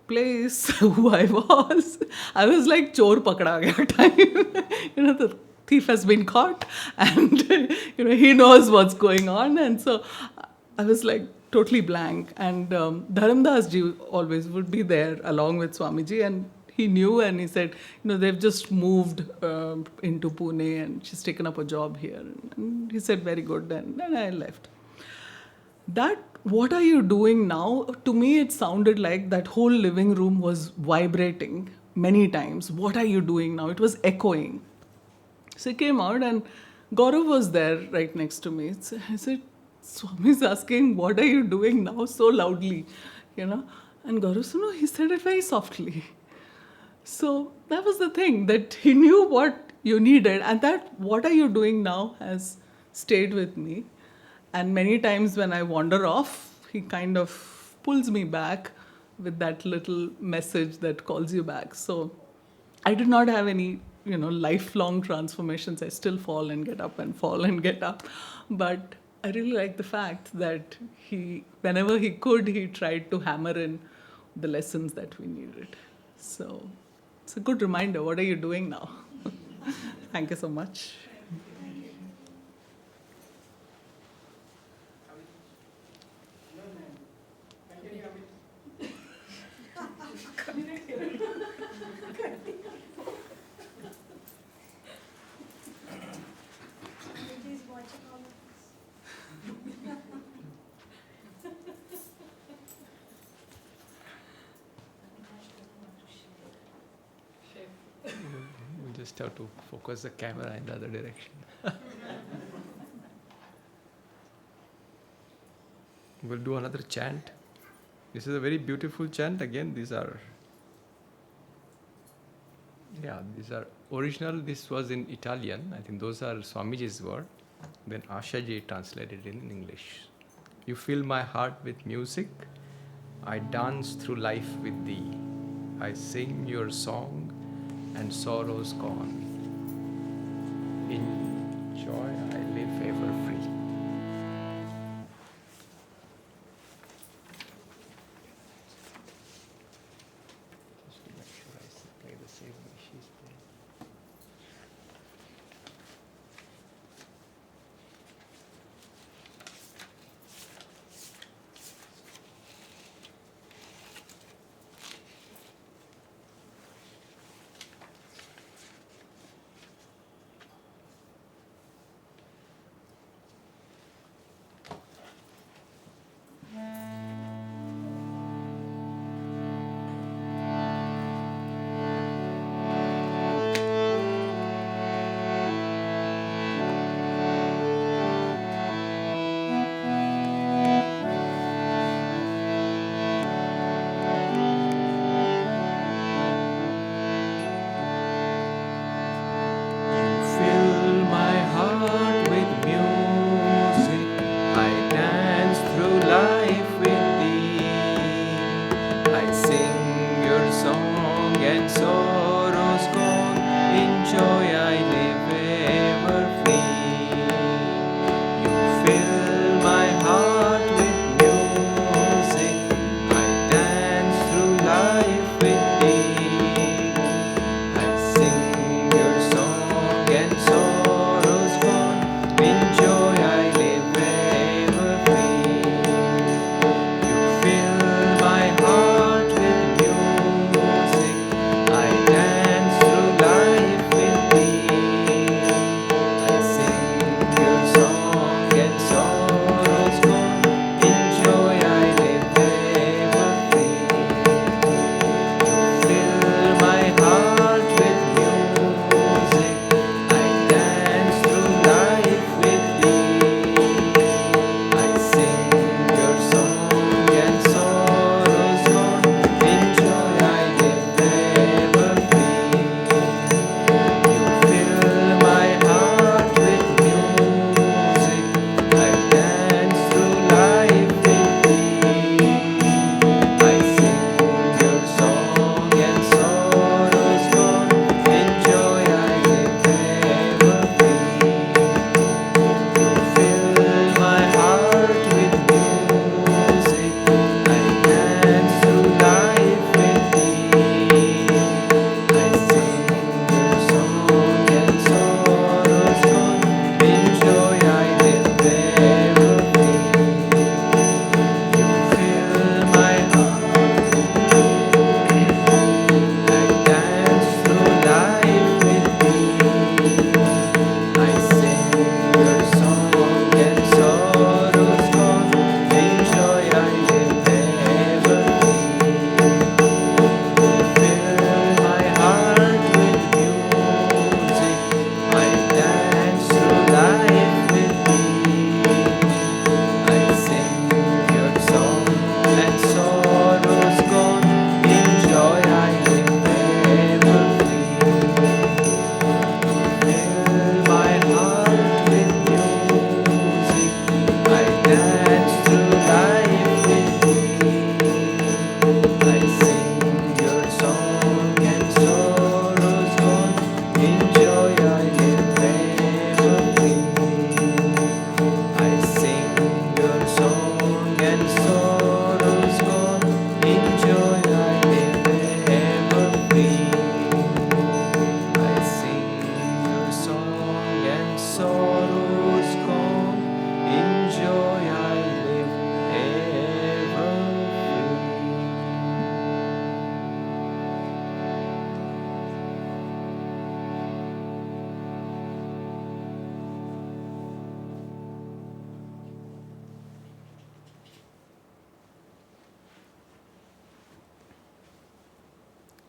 place, who I was. I was like chor pakda gaya time. The thief has been caught, and he knows what's going on. And so I was like totally blank. And Dharamdas ji always would be there along with Swamiji, and he knew, and he said, they've just moved into Pune and she's taken up a job here. And he said, very good. And then I left. That, what are you doing now? To me, it sounded like that whole living room was vibrating many times. What are you doing now? It was echoing. So I came out, and Gaurav was there right next to me. So I said, Swami's asking, what are you doing now so loudly? And Gaurav said, no, he said it very softly. So that was the thing, that he knew what you needed, and that what are you doing now has stayed with me. And many times when I wander off, he kind of pulls me back with that little message that calls you back. So I did not have any, lifelong transformations. I still fall and get up and fall and get up. But I really like the fact that whenever he could, he tried to hammer in the lessons that we needed. So it's a good reminder. What are you doing now? Thank you so much. We just have to focus the camera in the other direction. We'll do another chant. This is a very beautiful chant. Again, these are original. This was in Italian. I think those are Swamiji's word. Then Ashaji translated in English. You fill my heart with music. I dance through life with thee. I sing your song and sorrow's gone. In joy I live ever free. Just to make sure I play the same way she's playing. Fill my heart with music. I dance through life with thee. I sing your song and sorrows gone. In joy I live ever free. You fill my heart with music. I dance through life with thee. I sing your song and sorrows gone. In joy I live ever free. You fill my heart with music. I dance through life with thee. I sing your song and sorrows gone. In joy I live ever free. You fill my heart with music. I dance through life with thee. I sing your song and sorrows gone. In joy I live ever free. You fill my heart with music. I dance through life with thee. I sing your song and sorrows gone. In joy I live ever free. You fill my heart with music. I dance through life with thee. I sing your song and sorrows gone. In joy I live ever free. You fill my heart. I dance through life with thee. I sing your song and sorrows gone. In joy I live ever free. Fill my heart with music. I dance through life with thee. I sing your song and sorrows gone. In joy I live ever free. Fill my heart with music. I dance through life with thee. I sing your song and sorrows gone. In joy I live ever free. I sing your song and sorrows gone. In joy I live ever free. I sing your song and sorrows gone. In joy I live ever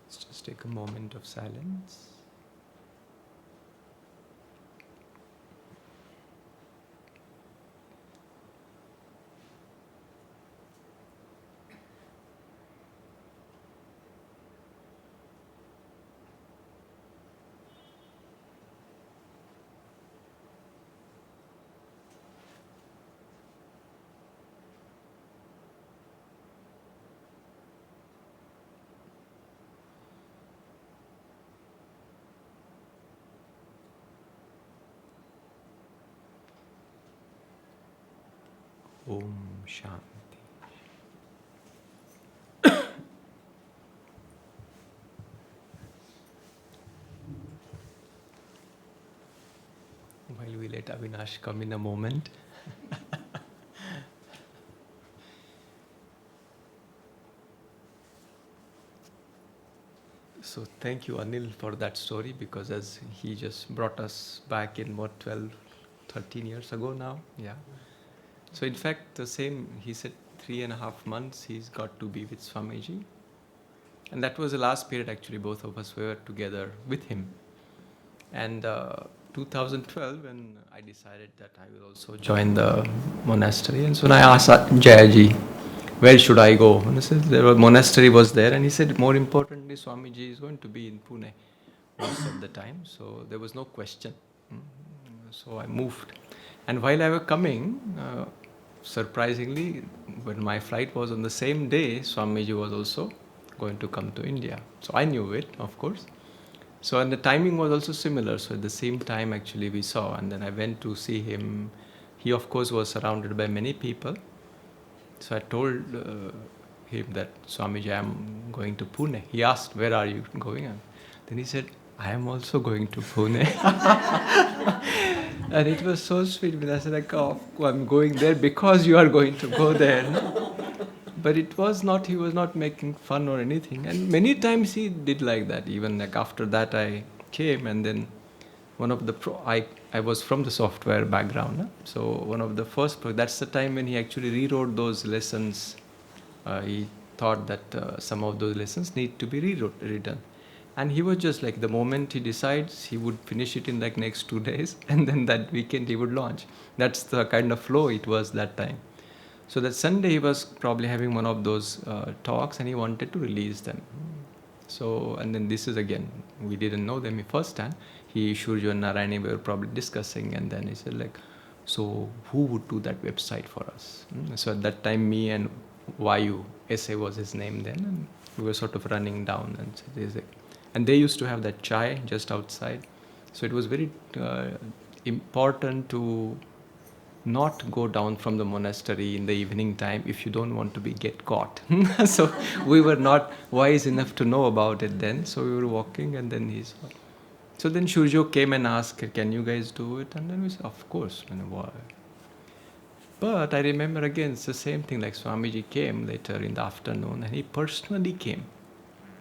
Let's just take a moment of silence. Om Shanti. While we let Avinash come in a moment. So thank you, Anil, for that story, because as he just brought us back in 12, 13 years ago now. Yeah. So in fact, the same, he said 3.5 months he's got to be with Swamiji. And that was the last period actually both of us were together with him. And 2012, when I decided that I will also join the monastery, and so I asked Jayaji, where should I go? And I said, monastery was there, and he said, more importantly, Swamiji is going to be in Pune most of the time, so there was no question. So I moved. And while I was coming, surprisingly, when my flight was on the same day, Swamiji was also going to come to India. So I knew it, of course. So and the timing was also similar. So at the same time, actually, we saw, and then I went to see him. He, of course, was surrounded by many people. So I told him that, Swamiji, I am going to Pune. He asked, where are you going? And then he said, I am also going to Pune. And it was so sweet. I said, like, oh, I'm going there because you are going to go there. No? But it was not, he was not making fun or anything. And many times he did like that. Even like after that I came, and then one of the, I was from the software background. No? So one of the first, that's the time when he actually rewrote those lessons. He thought that some of those lessons need to be rewritten. And he was just like, the moment he decides, he would finish it in like next 2 days, and then that weekend he would launch. That's the kind of flow it was that time. So that Sunday he was probably having one of those talks, and he wanted to release them. So, and then this is again, we didn't know them firsthand. He, Shurjo and Narayani were probably discussing, and then he said like, so who would do that website for us? So at that time, me and Vayu, SA was his name then, and we were sort of running down, and they used to have that chai just outside. So it was very important to not go down from the monastery in the evening time if you don't want to get caught. So we were not wise enough to know about it then. So we were walking, and then he saw. So then Shurjo came and asked, can you guys do it? And then we said, of course. Why? But I remember again, it's the same thing, like Swamiji came later in the afternoon, and he personally came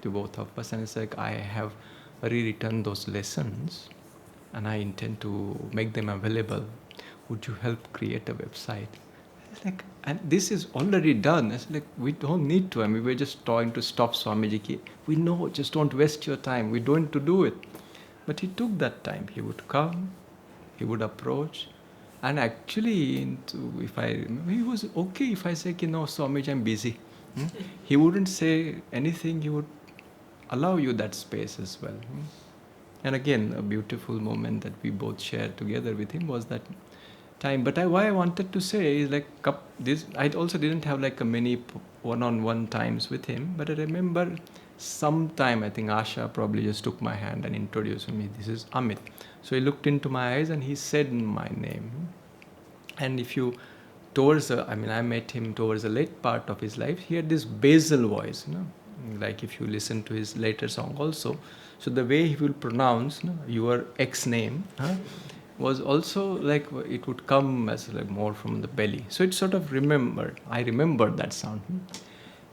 to both of us, and it's like, I have rewritten those lessons and I intend to make them available. Would you help create a website? It's like, and this is already done. It's like, we don't need to. I mean, we're just trying to stop Swamiji. We know, just don't waste your time. We don't to do it. But he took that time. He would come, he would approach, and actually, if I remember, he was okay if I say, no, Swamiji, I'm busy. He wouldn't say anything. He would allow you that space as well. And again, a beautiful moment that we both shared together with him was that time. But why I wanted to say is like this. I also didn't have like a many one-on-one times with him. But I remember sometime, I think Asha probably just took my hand and introduced me. This is Amit. So he looked into my eyes and he said my name. And if you I met him towards the late part of his life. He had this basal voice, like if you listen to his later song also. So the way he will pronounce your ex name was also like it would come as like more from the belly. So it sort of I remembered that sound.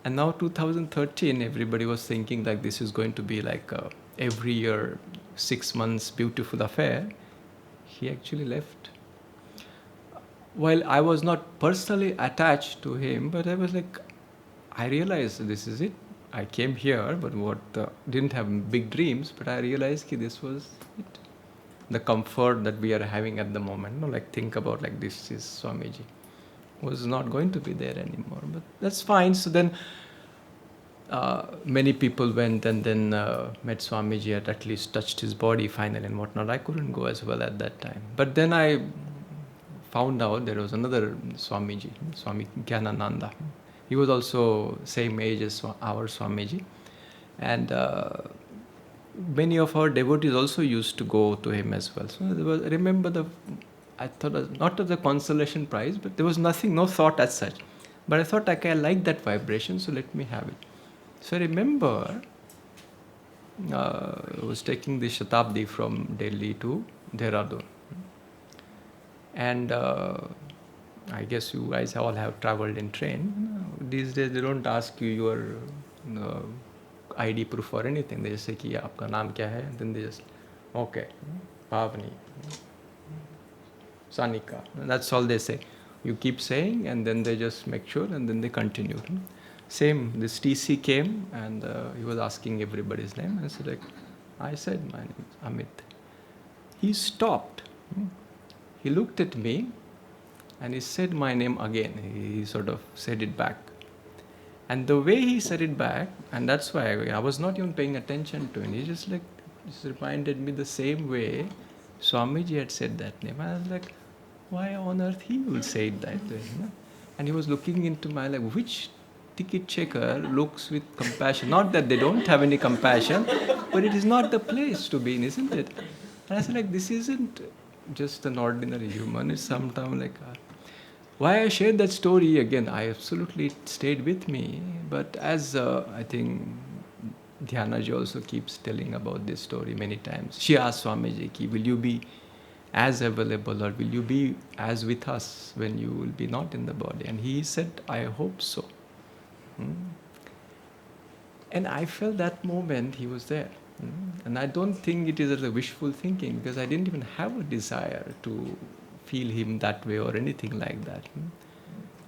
And now 2013, everybody was thinking like this is going to be like every year, 6 months beautiful affair. He actually left. While I was not personally attached to him, but I was like, I realized this is it. I came here, but didn't have big dreams, but I realized this was it. The comfort that we are having at the moment, like think about like this is Swamiji, was not going to be there anymore. But that's fine. So then many people went and then met Swamiji, had at least touched his body finally and whatnot. I couldn't go as well at that time. But then I found out there was another Swamiji, Swami Kriyananda. He was also same age as our Swamiji. And many of our devotees also used to go to him as well. So I remember I thought, not as a consolation prize, but there was nothing, no thought as such. But I thought, okay, I like that vibration, so let me have it. So I remember I was taking the Shatabdi from Delhi to Dehradun. And I guess you guys all have traveled in train. These days they don't ask you your ID proof or anything. They just say, ki, aapka naam kya hai? And then they just, okay, Pavani, Sanika. And that's all they say. You keep saying, and then they just make sure, and then they continue. Same, this TC came, and he was asking everybody's name. And so I said, my name is Amit. He stopped. He looked at me, and he said my name again. He sort of said it back. And the way he said it back, and that's why I was not even paying attention to it. He just reminded me the same way Swamiji had said that name. I was like, why on earth he will say it that way? And he was looking into my which ticket checker looks with compassion? Not that they don't have any compassion, but it is not the place to be in, isn't it? And I said, this isn't just an ordinary human. It's sometimes why I shared that story again, I absolutely stayed with me. But as I think Dhyanaji also keeps telling about this story many times. She asked Swamiji, ki, will you be as available, or will you be as with us when you will be not in the body? And he said, I hope so. And I felt that moment he was there. And I don't think it is as a wishful thinking, because I didn't even have a desire to feel him that way or anything like that.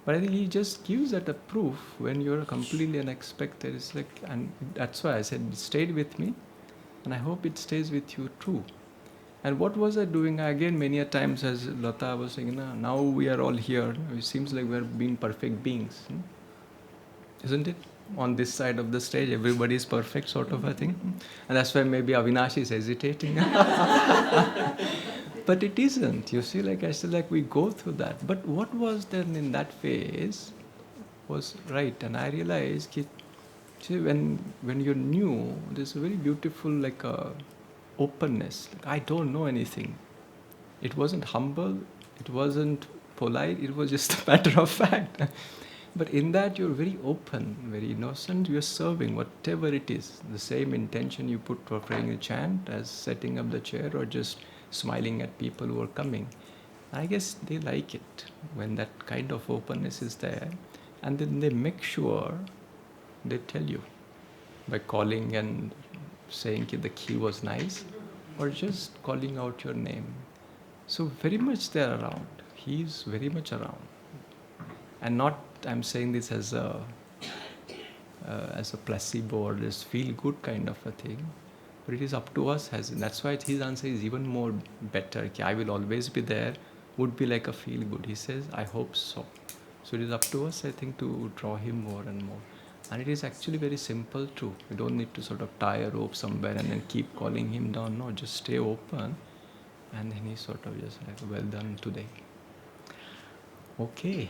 But I think he just gives that a proof when you're completely unexpected. It's and that's why I said, it stayed with me, and I hope it stays with you too. And what was I doing? Again, many a times, as Lata was saying, now we are all here. It seems like we're being perfect beings. Isn't it? On this side of the stage, everybody is perfect, sort of a thing. And that's why maybe Avinash is hesitating. But it isn't. You see, I said, we go through that. But what was then in that phase was right. And I realized, see, when you're new, there's a very beautiful, openness. I don't know anything. It wasn't humble. It wasn't polite. It was just a matter of fact. But in that, you're very open, very innocent. You're serving whatever it is. The same intention you put for praying a chant as setting up the chair or just smiling at people who are coming. I guess they like it when that kind of openness is there. And then they make sure they tell you by calling and saying the key was nice, or just calling out your name. So very much they're around. He's very much around. And not, I'm saying this as a placebo or this feel good kind of a thing, but it is up to us. That's why his answer is even more better. I will always be there, would be like a feel good. He says, I hope so. So it is up to us, I think, to draw him more and more. And it is actually very simple too. You don't need to sort of tie a rope somewhere and then keep calling him down. No, just stay open. And then he's sort of just well done today. Okay.